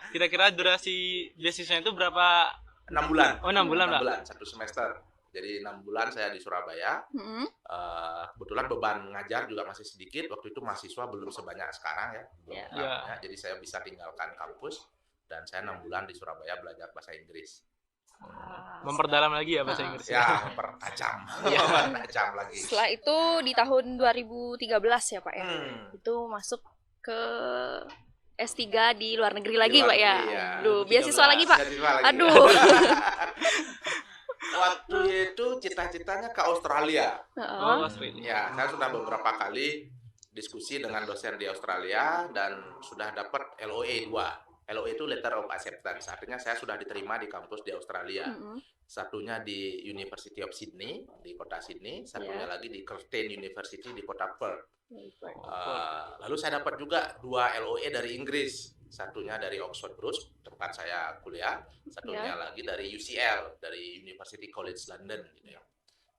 Kira-kira durasi beasiswanya itu berapa? 6 bulan. Oh, 6 bulan, 6 bulan, 1 semester. Jadi 6 bulan saya di Surabaya. Kebetulan beban ngajar juga masih sedikit. Waktu itu mahasiswa belum sebanyak sekarang ya. Banyak. Jadi saya bisa tinggalkan kampus dan saya 6 bulan di Surabaya belajar bahasa Inggris. Memperdalam lagi ya bahasa Inggris. Ya, mempertajam. Mempertajam lagi. Setelah itu di tahun 2013 ya, Pak ya. Itu masuk ke S3 di luar negeri lagi, Pak ya. Aduh, beasiswa lagi, Pak. Aduh. Waktu itu cita-citanya ke Australia. Australia. Ya, saya sudah beberapa kali diskusi dengan dosen di Australia dan sudah dapat LOA 2. LOA itu Letter of Acceptance. Artinya saya sudah diterima di kampus di Australia. Satunya di University of Sydney, di kota Sydney. Satunya lagi di Curtin University di kota Perth. Lalu saya dapat juga 2 LOA dari Inggris. Satunya dari Oxford Bruce, tempat saya kuliah. Satunya lagi dari UCL, dari University College London. Gitu ya.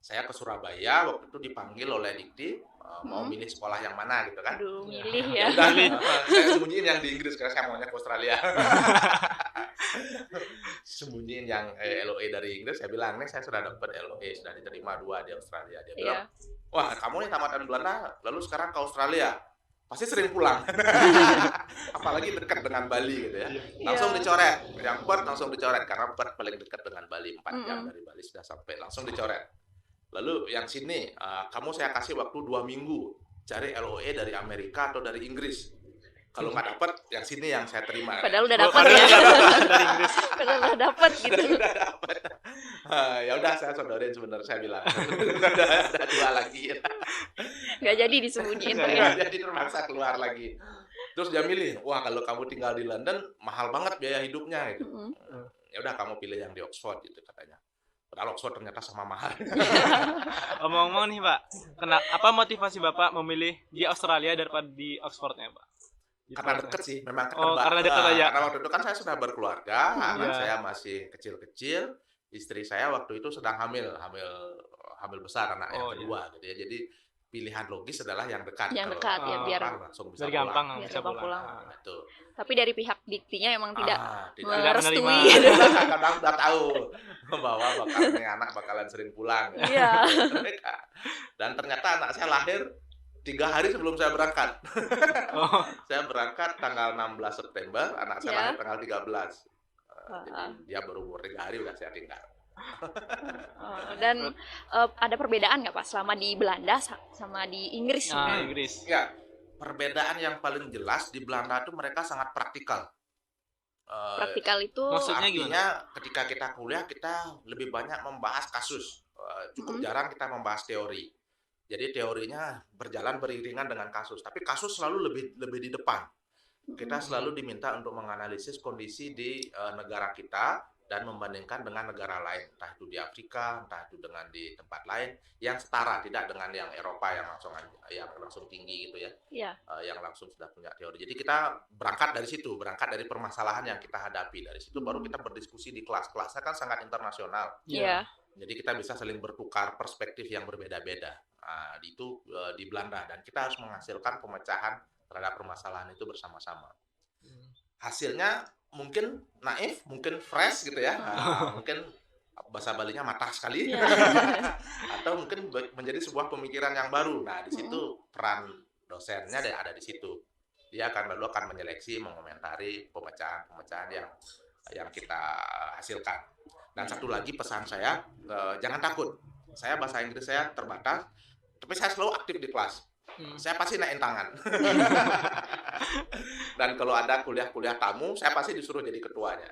Saya ke Surabaya, waktu itu dipanggil oleh Dikti, mau milih sekolah yang mana gitu kan. Aduh, milih ya. Saya sembunyiin yang di Inggris karena saya maunya ke Australia. Sembunyiin yang LOA dari Inggris, saya bilang, nih saya sudah dapat LOA, sudah diterima 2 di Australia. Dia bilang, wah kamu nih tamatan Belanda, lalu sekarang ke Australia, pasti sering pulang. Apalagi dekat dengan Bali gitu ya. Langsung dicoret, yang Perth langsung dicoret, karena Perth paling dekat dengan Bali, 4 jam dari Bali sudah sampai, langsung dicoret. Lalu yang sini, kamu saya kasih waktu 2 minggu cari LOA dari Amerika atau dari Inggris. Kalau nggak dapat, yang sini yang saya terima. Padahal udah dapat ya. Dari Inggris. Padahal udah dapat gitu. Udah dapat. Ya udah saya sodorin sebenarnya saya bilang. Ada 2 lagi. Nggak jadi disembunyiin Pak ya. Nggak jadi terpaksa keluar lagi. Terus dia milih, wah kalau kamu tinggal di London mahal banget biaya hidupnya gitu. Ya udah kamu pilih yang di Oxford gitu katanya. Padahal Oxford ternyata sama mahal. Omong-omong nih Pak, apa motivasi Bapak memilih di Australia daripada di Oxfordnya Pak? Karena deket sih, memang karena deket aja. Karena waktu itu kan saya sudah berkeluarga, anak saya masih kecil-kecil, istri saya waktu itu sedang hamil besar anak yang kedua gitu ya. Jadi pilihan logis adalah yang dekat. Yang dekat ya biar langsung bisa gampang bisa pulang. Betul. Tapi dari pihak Diktinya emang tidak merestui. Kadang udah tahu bahwa anak bakalan sering pulang. Iya. Dan ternyata anak saya lahir 3 hari sebelum saya berangkat. Saya berangkat tanggal 16 September, anak saya lahir tanggal 13. Jadi dia baru umur 3 hari udah saya tinggal. Dan ada perbedaan nggak Pak selama di Belanda sama di Inggris? Inggris. Ya, perbedaan yang paling jelas di Belanda itu mereka sangat praktikal. Praktikal itu maksudnya artinya ketika kita kuliah kita lebih banyak membahas kasus. Cukup jarang kita membahas teori. Jadi teorinya berjalan beriringan dengan kasus, tapi kasus selalu lebih di depan. Kita selalu diminta untuk menganalisis kondisi di negara kita dan membandingkan dengan negara lain, entah itu di Afrika, entah itu dengan di tempat lain yang setara, tidak dengan yang Eropa yang langsung tinggi gitu ya, yang langsung sudah punya teori. Jadi kita berangkat dari situ, berangkat dari permasalahan yang kita hadapi, dari situ baru kita berdiskusi di kelas-kelasnya kan sangat internasional. Jadi kita bisa saling bertukar perspektif yang berbeda-beda. Itu di Belanda dan kita harus menghasilkan pemecahan terhadap permasalahan itu bersama-sama. Hasilnya mungkin naif, mungkin fresh gitu ya. Mungkin bahasa Balinya matah sekali. Iya. Atau mungkin menjadi sebuah pemikiran yang baru. Nah, di situ peran dosennya ada di situ. Dia akan menyeleksi, mengomentari pemecahan-pemecahan yang kita hasilkan. Dan satu lagi pesan saya, jangan takut. Saya bahasa Inggris saya terbatas, tapi saya selalu aktif di kelas. Saya pasti naikin tangan. Dan kalau ada kuliah-kuliah tamu, saya pasti disuruh jadi ketuanya.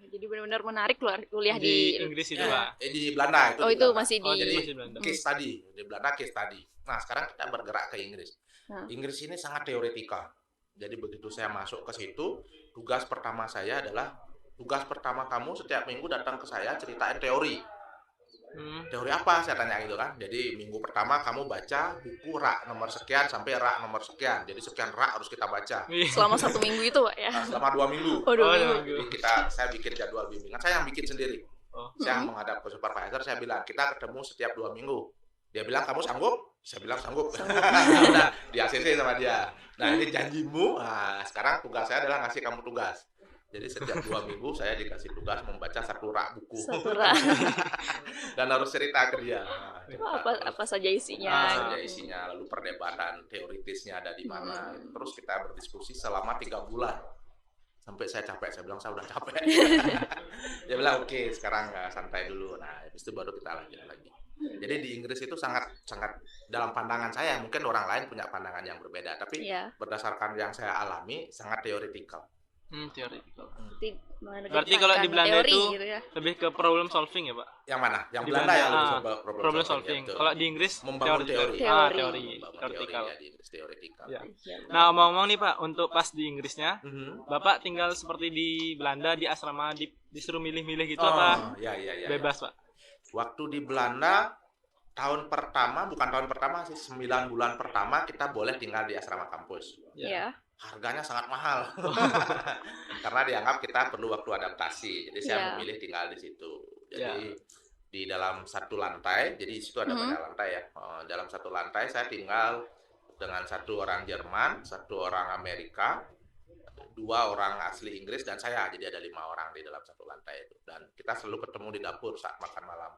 Jadi benar-benar menarik kuliah Di di Inggris itu, Pak. Di Belanda itu. Oh, di itu Belanda. masih di Oh, jadi Jadi masih Belanda. case study di Belanda, case study. Nah, sekarang kita bergerak ke Inggris. Nah. Inggris ini sangat teoretikal. Jadi begitu saya masuk ke situ, tugas pertama saya adalah kamu setiap minggu datang ke saya ceritain teori. Teori apa? Saya tanya gitu kan. Jadi minggu pertama kamu baca buku rak nomor sekian sampai rak nomor sekian. Jadi sekian rak harus kita baca. selama 1 minggu itu, Pak, ya. Selama 2 minggu. Oh, 2 minggu. Jadi saya bikin jadwal bimbingan. Saya yang bikin sendiri. Saya menghadap ke supervisor, saya bilang kita ketemu setiap 2 minggu. Dia bilang kamu sanggup? Saya bilang sanggup. Udah di ACC sama dia. Nah, ini janjimu. Nah, sekarang tugas saya adalah ngasih kamu tugas. Jadi setiap 2 minggu saya dikasih tugas membaca 1 rak buku. 1 rak. Dan harus cerita ke dia. Apa saja isinya. Apa saja isinya, lalu perdebatan teoritisnya ada di mana. Terus kita berdiskusi selama 3 bulan. Sampai saya capek, saya bilang saya udah capek. Dia bilang oke, sekarang santai dulu. Nah, habis itu baru kita lanjut lagi. Jadi di Inggris itu sangat dalam pandangan saya, mungkin orang lain punya pandangan yang berbeda, tapi berdasarkan yang saya alami sangat teoretikal. Teoretikal. Berarti kalau di Belanda teori, itu gitu ya. lebih ke problem solving ya, Pak? Yang mana? Yang Di Belanda yang Belanda, lebih problem solving. Ya, Kalau di Inggris membangun teori. Teori. Teoretikal. Ya, di Inggris teoretikal. Ya. Nah, ngomong-ngomong nih, Pak, untuk pas di Inggrisnya, Bapak tinggal seperti di Belanda di asrama disuruh milih-milih gitu apa? Ya. Bebas, Pak. Waktu di Belanda bukan tahun pertama sih, 9 bulan pertama kita boleh tinggal di asrama kampus. Iya. Harganya sangat mahal. Karena dianggap kita perlu waktu adaptasi. Jadi saya memilih tinggal di situ. Jadi di dalam 1 lantai, jadi di situ ada banyak lantai ya. Dalam 1 lantai saya tinggal dengan 1 orang Jerman, 1 orang Amerika, 2 orang asli Inggris dan saya. Jadi ada 5 orang di dalam 1 lantai itu. Dan kita selalu ketemu di dapur saat makan malam.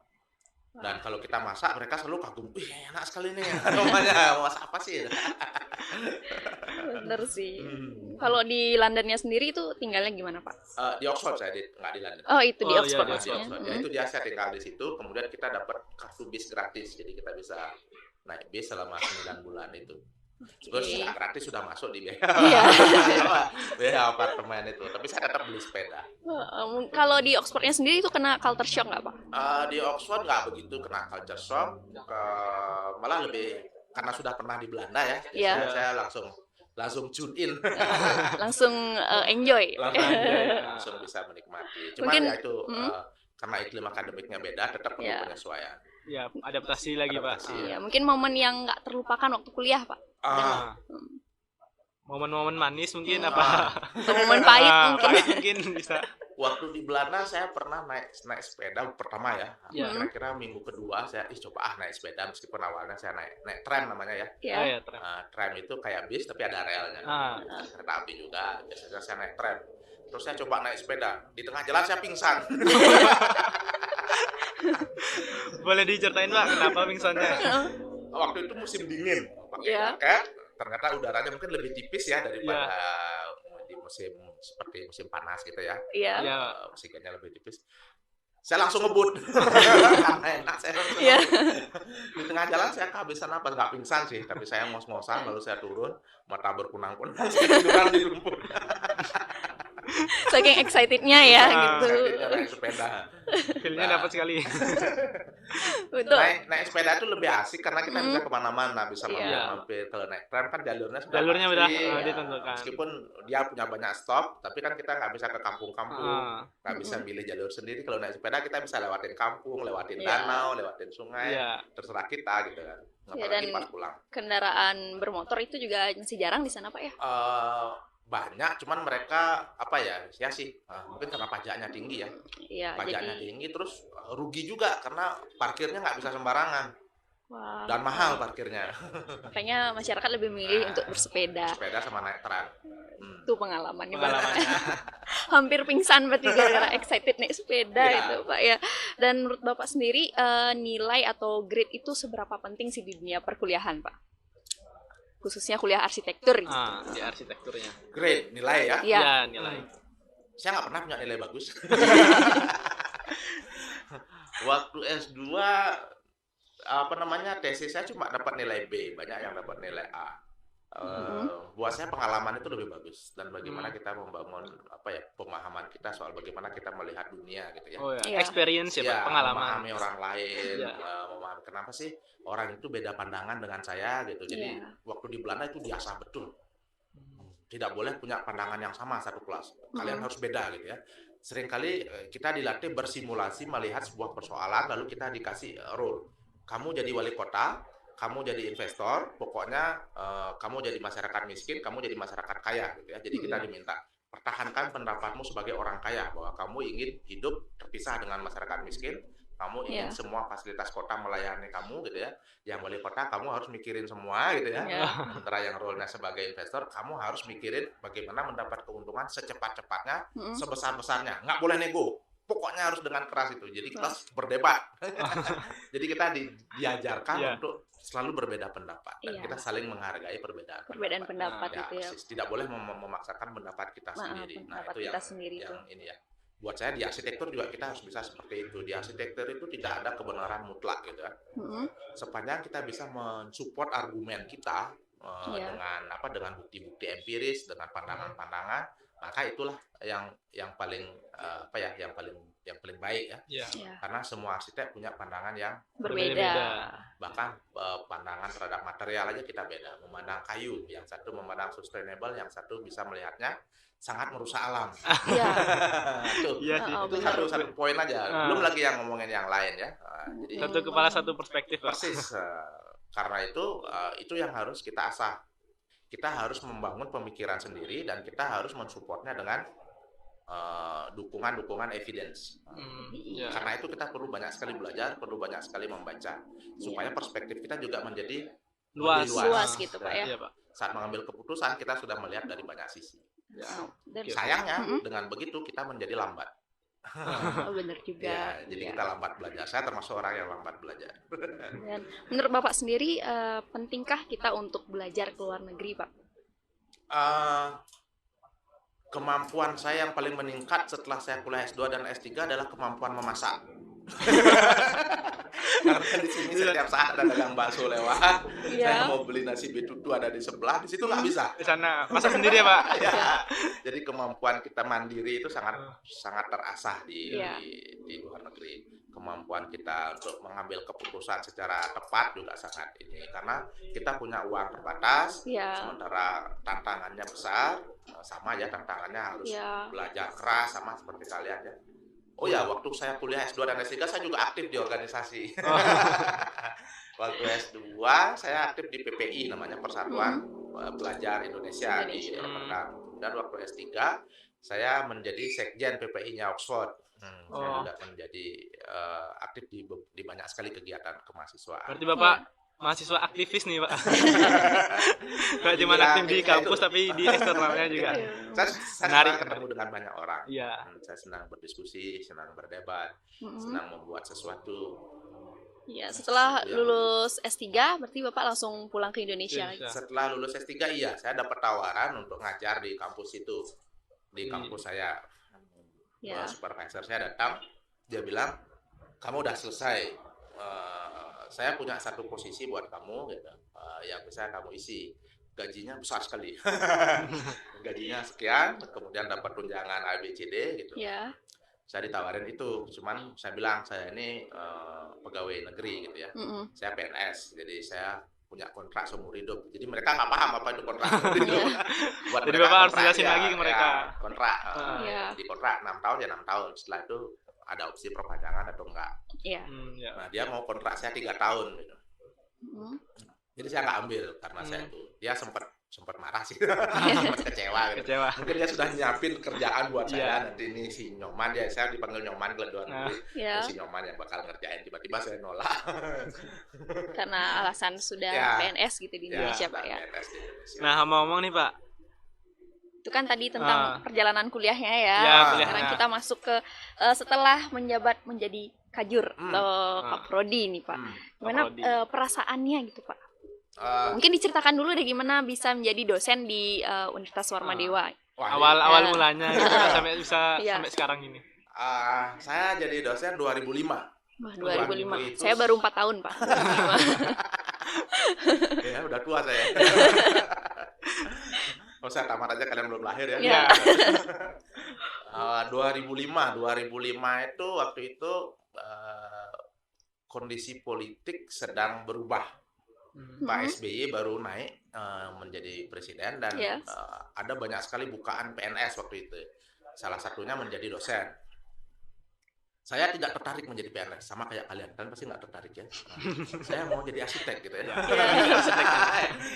Dan kalau kita masak, mereka selalu kagum, wih enak sekali nih rumahnya, masak apa sih? Bener sih. Kalau di Londonnya sendiri itu tinggalnya gimana, Pak? Di Oxford saya, nggak di London. Oh, itu di Oxford Di maksudnya. Oxford. Ya, itu dia saya tinggal di situ, kemudian kita dapat kartu bis gratis, jadi kita bisa naik bis selama 9 bulan itu. Terus gratis sudah masuk di biaya, biaya apartemen itu, tapi saya tetap beli sepeda. Kalau di Oxfordnya sendiri itu kena culture shock nggak, Pak? Di Oxford nggak begitu kena culture shock, malah lebih karena sudah pernah di Belanda ya, saya langsung tune in, langsung enjoy, langsung bisa menikmati. Cuman mungkin, ya itu karena iklim akademiknya beda, tetap perlu penyesuaian. Ya, adaptasi lagi, Pak. Ya, mungkin momen yang nggak terlupakan waktu kuliah, Pak. Momen-momen manis mungkin apa? Atau momen pahit mungkin. Mungkin bisa. Waktu di Belanda saya pernah naik sepeda pertama ya. Kira-kira minggu kedua saya coba naik sepeda, meskipun awalnya saya naik tram namanya ya. Tram itu kayak bis tapi ada relnya. Kereta api juga. Biasanya saya naik tram. Terus saya coba naik sepeda. Di tengah jalan saya pingsan. Boleh diceritain, Pak, kenapa pingsannya? Waktu itu musim dingin. Pakai jaket. Ternyata udaranya mungkin lebih tipis ya daripada di seperti musim panas gitu ya. Oksigennya lebih tipis. Saya langsung ngebut. Enak saya langsung di tengah jalan saya kehabisan napas, nggak pingsan sih, tapi saya ngos-ngosan, lalu saya turun, mata berkunang-kunang, tiduran di rumput. Saking excitednya ya gitu. Excitednya naik sepeda. Feel-nya dapat sekali. Naik sepeda itu lebih asik karena kita bisa kemana-mana, bisa mampir. Kalau naik tram kan jalurnya udah ditentukan. Meskipun dia punya banyak stop, tapi kan kita nggak bisa ke kampung-kampung, nggak bisa milih jalur sendiri. Kalau naik sepeda kita bisa lewatin kampung, lewatin danau, lewatin sungai, terserah kita gitu kan. Apalagi pas pulang. Kendaraan bermotor itu juga masih jarang di sana, Pak ya? Banyak, cuman mereka mungkin karena pajaknya tinggi ya. Pajaknya tinggi, terus rugi juga karena parkirnya nggak bisa sembarangan. Wah, dan mahal parkirnya. makanya masyarakat lebih memilih untuk bersepeda. Sepeda sama naik tram. Itu pengalamannya Pak. Pengalamannya. Hampir pingsan berarti gara-gara excited naik sepeda Iya. itu Pak ya. Dan menurut Bapak sendiri nilai atau grade itu seberapa penting sih di dunia perkuliahan Pak? Khususnya kuliah arsitektur gitu. Di arsitekturnya. Grade, nilai ya. Iya. Ya, nilai. Saya nggak pernah punya nilai bagus. Waktu S2 tesis saya cuma dapat nilai B, banyak yang dapat nilai A. Buat saya pengalaman itu lebih bagus dan bagaimana kita membangun pemahaman kita soal bagaimana kita melihat dunia gitu ya. Oh ya, Iya. experience ya, Pak, Ya, pengalaman. memahami orang lain, Iya. memahami kenapa sih orang itu beda pandangan dengan saya gitu. Jadi Iya. waktu di Belanda itu diasah betul. Tidak boleh punya pandangan yang sama satu kelas. Kalian harus beda gitu ya. Seringkali kita dilatih bersimulasi melihat sebuah persoalan lalu kita dikasih role. Kamu jadi wali kota, kamu jadi investor, pokoknya kamu jadi masyarakat miskin, kamu jadi masyarakat kaya gitu ya. Jadi kita diminta pertahankan pendapatmu sebagai orang kaya bahwa kamu ingin hidup terpisah dengan masyarakat miskin, kamu ingin Iya. semua fasilitas kota melayani kamu gitu ya. Yang wali kota kamu harus mikirin semua gitu ya. Iya. Sementara yang role-nya sebagai investor, kamu harus mikirin bagaimana mendapat keuntungan secepat-cepatnya, sebesar-besarnya. Nggak boleh nego. Pokoknya harus dengan keras itu. Jadi kita berdebat. Jadi kita diajarkan Iya. untuk selalu berbeda pendapat dan Iya. kita saling menghargai perbedaan Pendapat Ya, itu ya. tidak boleh memaksakan pendapat kita sendiri. Nah, pendapat itu kita yang sendiri itu. ini ya. Buat saya di arsitektur juga kita harus bisa seperti itu. Di arsitektur itu tidak ada kebenaran mutlak gitu ya. Sepanjang kita bisa mensupport argumen kita Iya. dengan bukti-bukti empiris, dengan pandangan-pandangan, maka itulah yang paling yang paling baik ya. Iya. Iya. Karena semua arsitek punya pandangan yang Berbeda. bahkan pandangan terhadap material aja kita beda. Memandang kayu, yang satu memandang sustainable, yang satu bisa melihatnya sangat merusak alam. Iya. Itu, Iya sih. itu benar. satu poin aja. Belum lagi yang ngomongin yang lain ya. Jadi Satu kepala satu perspektif, Pak. persis. Karena itu yang harus kita asah. Kita harus membangun pemikiran sendiri dan kita harus mensupportnya dengan dukungan evidence. Iya. Karena itu kita perlu banyak sekali belajar, perlu banyak sekali membaca supaya perspektif kita juga menjadi Luas. lebih Luas gitu, Pak, ya. Iya, Pak. Saat mengambil keputusan kita sudah melihat dari banyak sisi. Ya. Dan Sayangnya dengan begitu kita menjadi lambat. benar juga. Ya, jadi Iya. kita lambat belajar. Saya termasuk orang yang lambat belajar. Dan menurut Bapak sendiri pentingkah kita untuk belajar ke luar negeri, Pak? Kemampuan saya yang paling meningkat setelah saya kuliah S2 dan S3 adalah kemampuan memasak. Karena di sini setiap saat ada dagang bakso lewat, Iya. saya mau beli nasi betutu ada di sebelah, di situ nggak bisa. Di sana masak sendiri ya, Pak. Ya, jadi kemampuan kita mandiri itu sangat terasah Iya. di luar negeri. Kemampuan kita untuk mengambil keputusan secara tepat juga sangat ini karena kita punya uang terbatas, Iya. sementara tantangannya besar, sama ya tantangannya harus Iya. belajar keras sama seperti kalian ya. Oh ya, waktu saya kuliah S2 dan S3 saya juga aktif di organisasi. Waktu S2 saya aktif di PPI namanya Persatuan Pelajar Indonesia di Rotterdam. Dan waktu S3 saya menjadi sekjen PPI-nya Oxford. Saya juga menjadi aktif di banyak sekali kegiatan kemahasiswaan. Berarti Bapak mahasiswa aktivis nih, Pak. Gak cuma aktif di kampus tapi di eksternalnya juga. Saya Menarik. senang ketemu dengan banyak orang. Iya. Saya senang berdiskusi, senang berdebat, senang membuat sesuatu. Iya, setelah lulus S3 berarti Bapak langsung pulang ke Indonesia lagi. Setelah lulus S3 iya, saya dapat tawaran untuk ngajar di kampus itu. Di kampus saya. Ya. Supervisor saya datang, dia bilang, "Kamu udah selesai. Saya punya satu posisi buat kamu gitu. Yang bisa kamu isi. Gajinya besar sekali." Gajinya sekian, kemudian dapat tunjangan ABCD gitu. Ya. Saya ditawarin itu, cuman saya bilang saya ini pegawai negeri gitu ya. Saya PNS, jadi saya punya kontrak seumur hidup. Jadi mereka nggak paham apa itu kontrak seumur hidup. Buat Jadi mereka Bapak harus kontrak jelasin lagi ke mereka. Kontrak, Iya. di kontrak 6 tahun ya 6 tahun. Setelah itu ada opsi perpanjangan atau enggak. Iya. Ya. Nah dia mau kontrak saya 3 tahun gitu. Jadi saya nggak ambil karena saya itu. Dia sempat sempat marah sih, sempat kecewa gitu. Kecewa. Mungkin dia sudah nyiapin kerjaan buat Iya. saya, nanti ini si Nyoman, ya saya dipanggil Nyoman ke luar negeri, Ya, si Nyoman yang bakal ngerjain, tiba-tiba saya nolak. karena alasan sudah Ya. PNS gitu di Indonesia, Pak ya. PNS di Indonesia. Nah, ngomong-ngomong nih Pak. Itu kan tadi tentang perjalanan kuliahnya ya. Ya, kuliahnya. Sekarang kita masuk ke setelah menjabat menjadi kajur atau kaprodi nih, Pak. Gimana Kaprodi. perasaannya gitu, Pak? Eh, Mungkin diceritakan dulu deh gimana bisa menjadi dosen di Universitas Warmadewa. wah, Awal Ya. mulanya gitu kan, sampai bisa Iya. sampai sekarang ini. saya jadi dosen 2005. Wah, 2005. itu- Saya baru 4 tahun, Pak. 2005. Ya, udah tua saya. Oh, saya tamat aja kalian belum lahir ya. Iya. 2005 itu waktu itu kondisi politik sedang berubah. Pak SBY baru naik menjadi presiden dan Yes. ada banyak sekali bukaan PNS waktu itu. Salah satunya menjadi dosen. Saya tidak tertarik menjadi PNS, sama kayak kalian pasti nggak tertarik ya. Saya mau jadi arsitek gitu ya.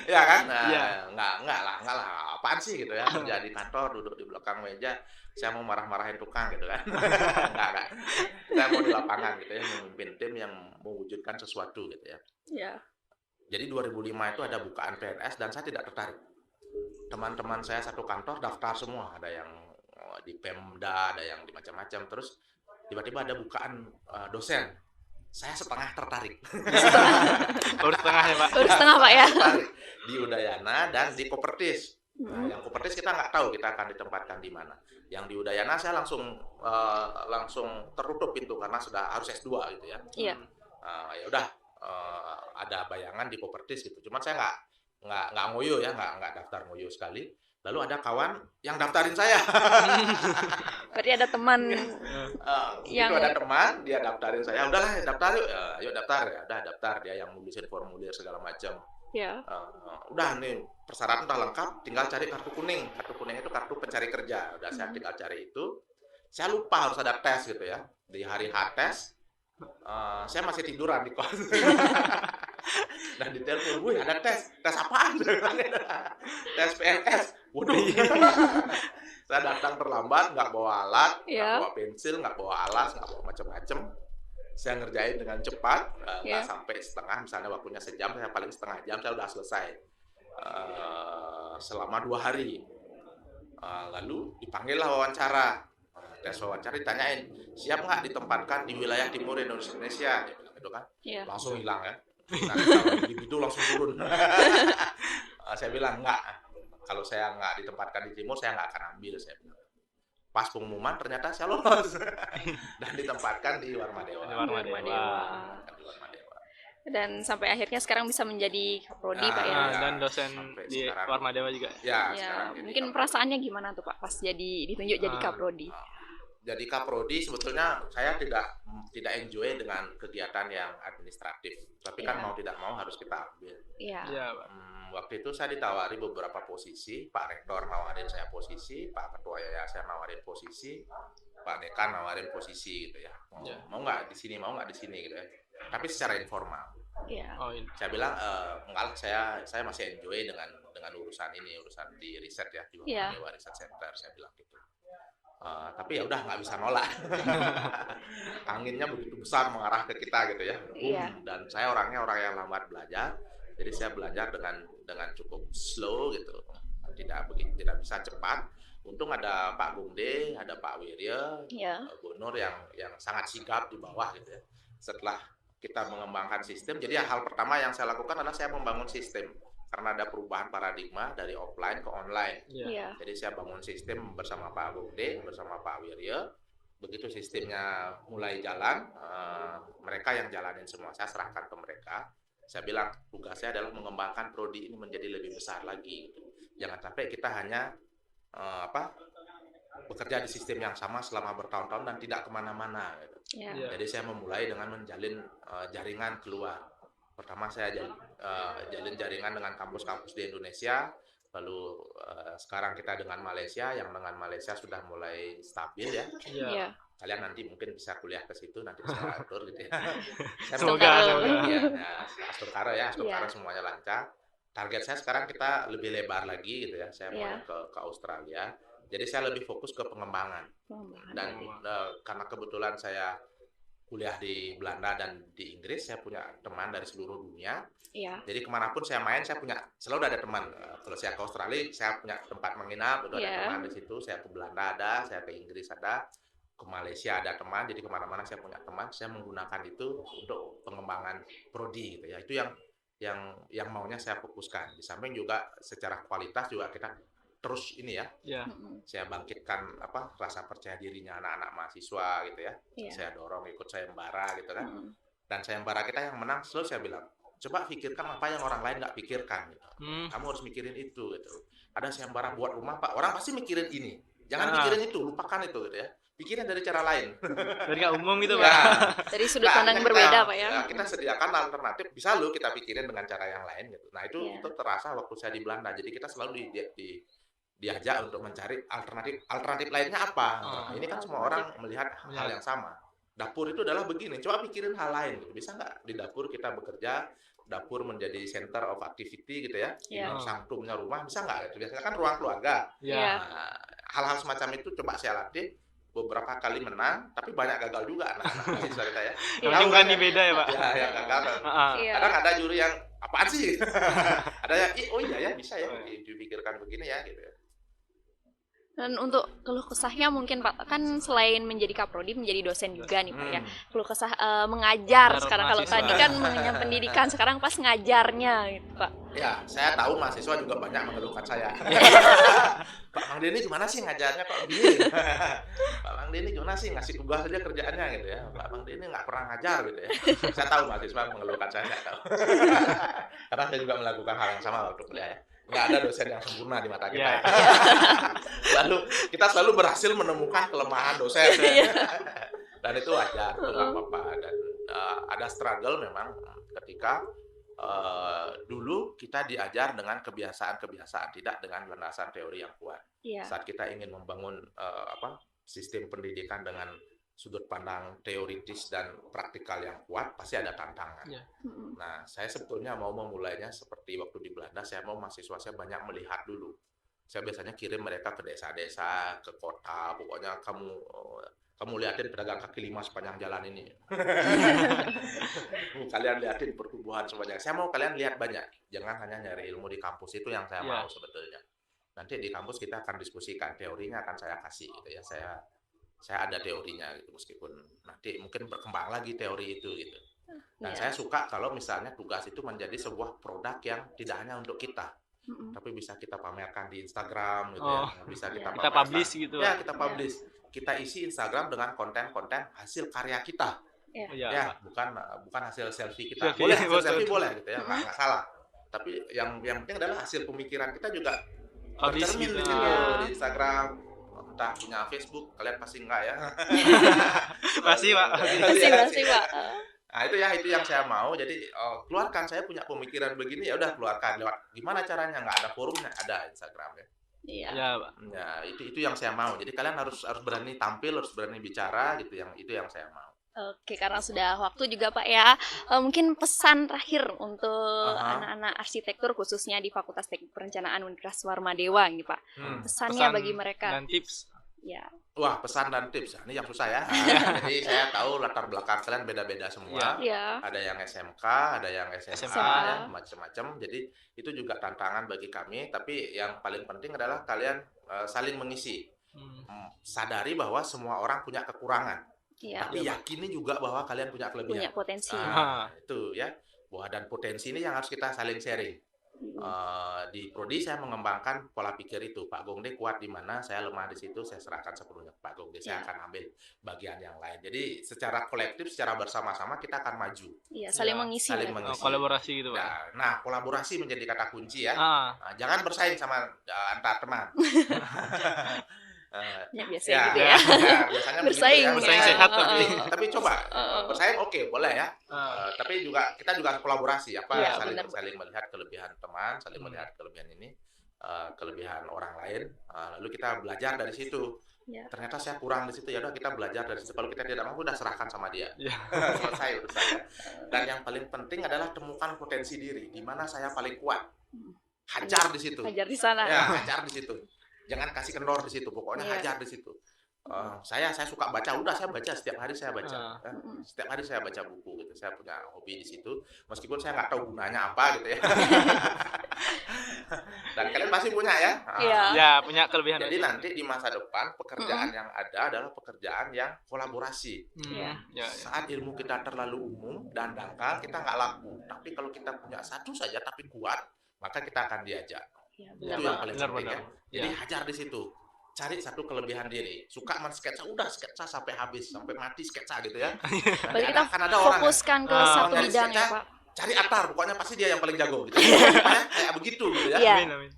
Ya kan? Nah, Iya. nggak lah, apaan sih gitu ya, kerja di kantor, duduk di belakang meja, saya mau marah-marahin tukang gitu kan. Nggak. Saya mau di lapangan gitu ya, memimpin tim yang mewujudkan sesuatu gitu ya. Ya. Jadi 2005 itu ada bukaan PNS dan saya tidak tertarik. Teman-teman saya satu kantor daftar semua, ada yang di Pemda, ada yang di macam-macam. Terus tiba-tiba ada bukaan dosen. Saya setengah tertarik. Baru setengah ya Pak. Baru setengah, Pak ya. Tertarik. Di Udayana dan di Kopertis. Nah, Hmm. yang Kopertis kita nggak tahu kita akan ditempatkan di mana. Yang di Udayana saya langsung tertutup pintu karena sudah harus S2 gitu ya. Iya. Ya udah ada bayangan di Kopertis gitu. Cuman saya nggak ngoyo ya, nggak daftar ngoyo sekali. Lalu ada kawan yang daftarin saya. Berarti ada teman Itu ada teman, dia daftarin saya. Udahlah, daftar yuk. Yuk daftar ya. Udah daftar, dia yang nulisin formulir segala macam. ya. Udah nih persyaratan udah lengkap, tinggal cari kartu kuning. Kartu kuning itu kartu pencari kerja. Udah saya tinggal cari itu. Saya lupa harus ada tes gitu ya. Di hari H tes, saya masih tiduran di kos. Dan di telepon, "Wih, ada tes. Tes apaan?" Tes PNS. Waduh. Saya datang terlambat, nggak bawa alat, nggak Ya. bawa pensil, nggak bawa alas, nggak bawa macam-macam. Saya ngerjain dengan cepat, nggak Ya. sampai setengah, misalnya waktunya sejam, saya paling setengah jam, saya udah selesai. Selama 2 hari. Lalu dipanggillah wawancara. Tes wawancara ditanyain, siap nggak ditempatkan di wilayah timur Indonesia? Dia bilang gitu kan. Ya. Langsung hilang ya. Nah, kalau begitu langsung turun. Saya bilang enggak. Kalau saya nggak ditempatkan di timur, saya nggak akan ambil. Saya bilang. Pas pengumuman ternyata saya lolos dan ditempatkan di Warmadewa. Di Warmadewa. Di Warmadewa. Dan sampai akhirnya sekarang bisa menjadi kaprodi, Pak ya. Nah, Ya, dan dosen sampai di sekarang. Warmadewa juga. Ya, Ya, sekarang jadi mungkin kaprodi. perasaannya gimana tuh, Pak, pas jadi ditunjuk jadi kaprodi? Jadi kaprodi sebetulnya saya tidak enjoy dengan kegiatan yang administratif. Tapi kan Ya. mau tidak mau harus kita ambil. Iya. Iya, Pak. Waktu itu saya ditawari beberapa posisi, Pak Rektor nawarin saya posisi, Pak Ketua Yayasan nawarin posisi, Pak Dekan nawarin posisi gitu ya. Mau nggak di sini, mau nggak di sini gitu ya. Tapi secara informal. Iya. Oh, ini. Saya bilang enggak lah, saya masih enjoy dengan urusan ini, urusan di riset ya, di Iya. Dewa Research Center, saya bilang gitu. Tapi ya udah nggak bisa nolak. Anginnya begitu besar mengarah ke kita gitu ya. Iya. Dan saya orangnya orang yang lambat belajar, jadi saya belajar dengan cukup slow gitu, tidak bisa cepat. Untung ada Pak Gungde, ada Pak Wirya, Iya. Bu Nur yang sangat sigap di bawah gitu ya. Setelah kita mengembangkan sistem, jadi hal pertama yang saya lakukan adalah saya membangun sistem karena ada perubahan paradigma dari offline ke online. Iya. Iya. Jadi saya bangun sistem bersama Pak Gungde, bersama Pak Wirya. Begitu sistemnya mulai jalan, mereka yang jalanin semua, saya serahkan ke mereka. Saya bilang tugas saya adalah mengembangkan prodi ini menjadi lebih besar lagi. Gitu. Jangan sampai kita hanya bekerja di sistem yang sama selama bertahun-tahun dan tidak kemana-mana. Gitu. Iya. Iya. Jadi saya memulai dengan menjalin jaringan keluar. Pertama saya jalin jaringan dengan kampus-kampus di Indonesia, lalu sekarang kita dengan Malaysia, yang dengan Malaysia sudah mulai stabil ya. Iya. Iya. Kalian nanti mungkin bisa kuliah ke situ, nanti saya atur gitu ya. Saya Semoga, berharap, semoga. ya, Asturkara Iya. semuanya lancar. target saya sekarang kita lebih lebar lagi gitu ya. Saya mau Iya. ke Australia. Jadi saya lebih fokus ke pengembangan. Dan karena kebetulan saya kuliah di Belanda dan di Inggris, saya punya teman dari seluruh dunia. Iya. Jadi kemanapun saya main, saya selalu ada teman. Kalau saya ke Australia, saya punya tempat menginap, udah ada Iya. teman di situ. Saya ke Belanda ada, saya ke Inggris ada, ke Malaysia ada teman. Jadi kemana-mana saya punya teman. Saya menggunakan itu untuk pengembangan prodi gitu ya. Itu yang maunya saya fokuskan. Di samping juga secara kualitas juga kita terus ini ya, Ya. saya bangkitkan rasa percaya dirinya anak-anak mahasiswa gitu ya. Iya. Saya dorong ikut sayembara gitu kan. Dan sayembara kita yang menang selalu saya bilang, coba pikirkan apa yang orang lain nggak pikirkan gitu. Kamu harus mikirin itu gitu. Ada sayembara buat rumah Pak, orang pasti mikirin ini. Jangan pikirin itu, lupakan itu gitu ya. Pikirin dari cara lain. Dari nggak umum gitu, Pak. Ya. Dari sudut pandang berbeda, Pak ya. Kita sediakan alternatif, bisa lo kita pikirin dengan cara yang lain gitu. Nah itu terasa waktu saya di Belanda. Jadi kita selalu diajak untuk mencari alternatif lainnya apa. Nah, ini kan semua orang melihat hal yang sama. Dapur itu adalah begini, coba pikirin hal lain gitu. Bisa nggak di dapur kita bekerja, dapur menjadi center of activity gitu ya, sanctumnya rumah, bisa nggak? Biasanya kan ruang keluarga. Ya. Nah, hal-hal semacam itu coba saya latih, beberapa kali menang, tapi banyak gagal juga anak-anak mahasiswa kita ya. Yang berani beda ya, Pak. Ya, yang gagal. Kadang ada juri yang apaan sih? Ada yang, oh iya ya bisa ya, dipikirkan begini ya gitu ya. Dan untuk keluh kesahnya mungkin Pak, kan selain menjadi kaprodi, menjadi dosen juga nih Pak ya. Keluh kesah mengajar sekarang, kalau tadi kan mengenyam pendidikan, sekarang pas ngajarnya gitu Pak. Ya, saya tahu mahasiswa juga banyak mengeluhkan saya. Pak Mang Denny gimana sih ngajarnya kok begini? Pak Mang Denny gimana sih ngasih tugas aja kerjaannya gitu ya. Pak Mang Denny nggak pernah ngajar gitu ya. Saya tahu mahasiswa mengeluhkan saya tahu. Karena saya juga melakukan hal yang sama waktu kuliah ya. Nggak ada dosen yang sempurna di mata kita. Ya. Kita selalu berhasil menemukan kelemahan dosen. Dan itu wajar, itu nggak apa-apa. Dan ada struggle memang ketika dulu kita diajar dengan kebiasaan-kebiasaan, tidak dengan landasan teori yang kuat. Saat kita ingin membangun sistem pendidikan dengan sudut pandang teoritis dan praktikal yang kuat, pasti ada tantangan. Nah, saya sebetulnya mau memulainya seperti waktu di Belanda, saya mau mahasiswa saya banyak melihat dulu. Saya biasanya kirim mereka ke desa-desa, ke kota, pokoknya kamu lihatin pedagang kaki lima sepanjang jalan ini. Kalian lihatin pertumbuhan sepanjang. Saya mau kalian lihat banyak. Jangan hanya nyari ilmu di kampus, itu yang saya mau sebetulnya. Nanti di kampus kita akan diskusikan, teorinya akan saya kasih gitu ya. Saya ada teorinya gitu, meskipun nanti mungkin berkembang lagi teori itu gitu. Dan saya suka kalau misalnya tugas itu menjadi sebuah produk yang tidak hanya untuk kita, tapi bisa kita pamerkan di Instagram gitu ya. Bisa kita publish gitu. Ya, kita publish. Kita isi Instagram dengan konten-konten hasil karya kita. Ya, bukan hasil selfie kita. Boleh hasil selfie boleh gitu ya, nggak salah. Tapi yang penting adalah hasil pemikiran kita juga tercermin di situ di Instagram. Entah punya Facebook, kalian pasti enggak ya? Pasti Pak. Pasti Pak. Nah itu yang saya mau. Jadi keluarkan, saya punya pemikiran begini, ya udah keluarkan lewat gimana caranya, nggak ada forumnya, ada Instagram ya. Iya. Ya itu yang saya mau. Jadi kalian harus berani tampil, harus berani bicara gitu, itu yang saya mau. Oke, karena sudah waktu juga Pak ya, mungkin pesan terakhir untuk anak-anak arsitektur khususnya di Fakultas Teknik Perencanaan Universitas Warmadewa ini Pak. Pesannya pesan bagi mereka. Dan tips. Ya. Wah, pesan dan tips. Ini yang susah ya. Jadi saya tahu latar belakang kalian beda-beda semua. Ada yang SMK, ada yang SMA, ya, macam-macam. Jadi itu juga tantangan bagi kami. Tapi yang paling penting adalah kalian saling mengisi. Sadari bahwa semua orang punya kekurangan. Tapi yakini juga bahwa kalian punya kelebihan. Punya potensi. Itu ya. Bahwa dan potensi ini yang harus kita saling sharing. Di prodi saya mengembangkan pola pikir itu. Pak Gongde kuat di mana, saya lemah di situ, saya serahkan sepenuhnya ke Pak Gongde. Saya akan ambil bagian yang lain. Jadi secara kolektif, secara bersama-sama kita akan maju. Iya, saling mengisi. Saling mengisi. Kolaborasi gitu Pak. Nah, kolaborasi menjadi kata kunci ya. Jangan bersaing sama antar teman. Biasanya gitu ya. Biasanya bersaing, begitu ya. Bersaing sehat tapi coba bersaing oke, boleh ya. Tapi kita juga kolaborasi saling melihat kelebihan teman, saling melihat kelebihan ini, kelebihan orang lain, lalu kita belajar dari situ. Ternyata saya kurang di situ, ya udah kita belajar dari situ. Kalau kita tidak mampu, udah serahkan sama dia. Selesai urusannya. Dan yang paling penting adalah temukan potensi diri, di mana saya paling kuat. Hajar di situ. Hajar di sana. Ya, hajar di situ. Jangan kasih kendor di situ, pokoknya Iya. hajar di situ. Saya suka baca, udah saya baca setiap hari saya baca. Setiap hari saya baca buku gitu. Saya punya hobi di situ, meskipun saya nggak tahu gunanya apa gitu ya. Dan kalian pasti punya ya. Iya. Ya, punya kelebihan. Jadi nanti di masa depan pekerjaan yang ada adalah pekerjaan yang kolaborasi. Iya. Ya, ya. Saat ilmu kita terlalu umum dan dangkal, kita nggak laku. Tapi kalau kita punya satu saja tapi kuat, maka kita akan diajak. Iya, Itu benar. yang paling Benar, penting benar. ya. Jadi hajar di situ. Cari satu kelebihan diri. Suka sketsa, udah sketsa sampai habis, sampai mati sketsa gitu ya. Berarti kita akan ada orang fokuskan ke satu dari bidang ya, sketsa, Pak. cari atar, pokoknya pasti dia yang paling jago gitu. Kayak begitu gitu ya. Iya. Amin, amin.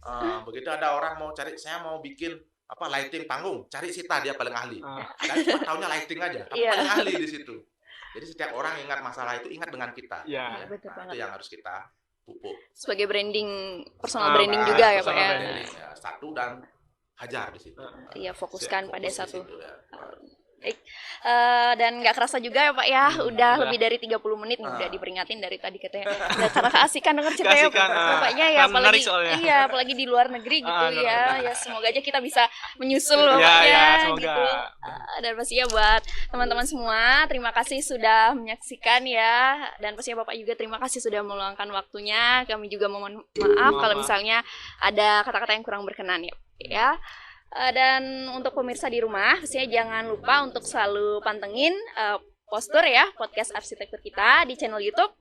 Begitu ada orang mau cari, saya mau bikin lighting panggung, cari Sita, dia paling ahli. Dan cuma taunya lighting aja, tapi Iya. paling ahli di situ. Jadi setiap orang ingat masalah itu, ingat dengan kita. Iya. Betul Nah, banget. itu yang harus kita pupuk. Sebagai branding, personal Ah, branding Pak. juga ya, Pak Personal ya. branding. Ya, satu dan hajar di situ. Iya, fokuskan pada Fokus di satu. situ, ya. Dan nggak kerasa juga ya Pak ya, udah udah. lebih dari 30 menit nih, udah diperingatin dari tadi katanya. Udah cara keasikan denger ceritanya Keasikan, Bapaknya ya, kan menarik apalagi soalnya. iya, apalagi di luar negeri gitu ya. Ya semoga aja kita bisa menyusul Bapaknya ya, semoga. gitu. Dan pastinya buat teman-teman semua, terima kasih sudah menyaksikan ya. Dan pastinya Bapak juga terima kasih sudah meluangkan waktunya. Kami juga mohon maaf kalau misalnya ada kata-kata yang kurang berkenan ya. Dan untuk pemirsa di rumah, pastinya jangan lupa untuk selalu pantengin postur ya, podcast arsitektur kita di channel YouTube.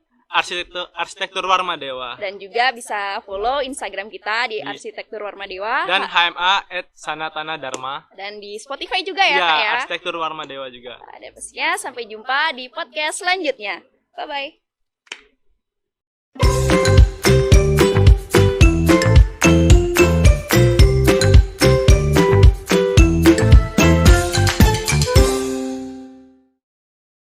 Arsitektur Warma Dewa. Dan juga bisa follow Instagram kita di Arsitektur Warma Dewa. Dan HMA@Sanatana Dharma. Dan di Spotify juga ya, Ya, Kak ya. Arsitektur Warma Dewa juga. Dan pastinya sampai jumpa di podcast selanjutnya. Bye-bye.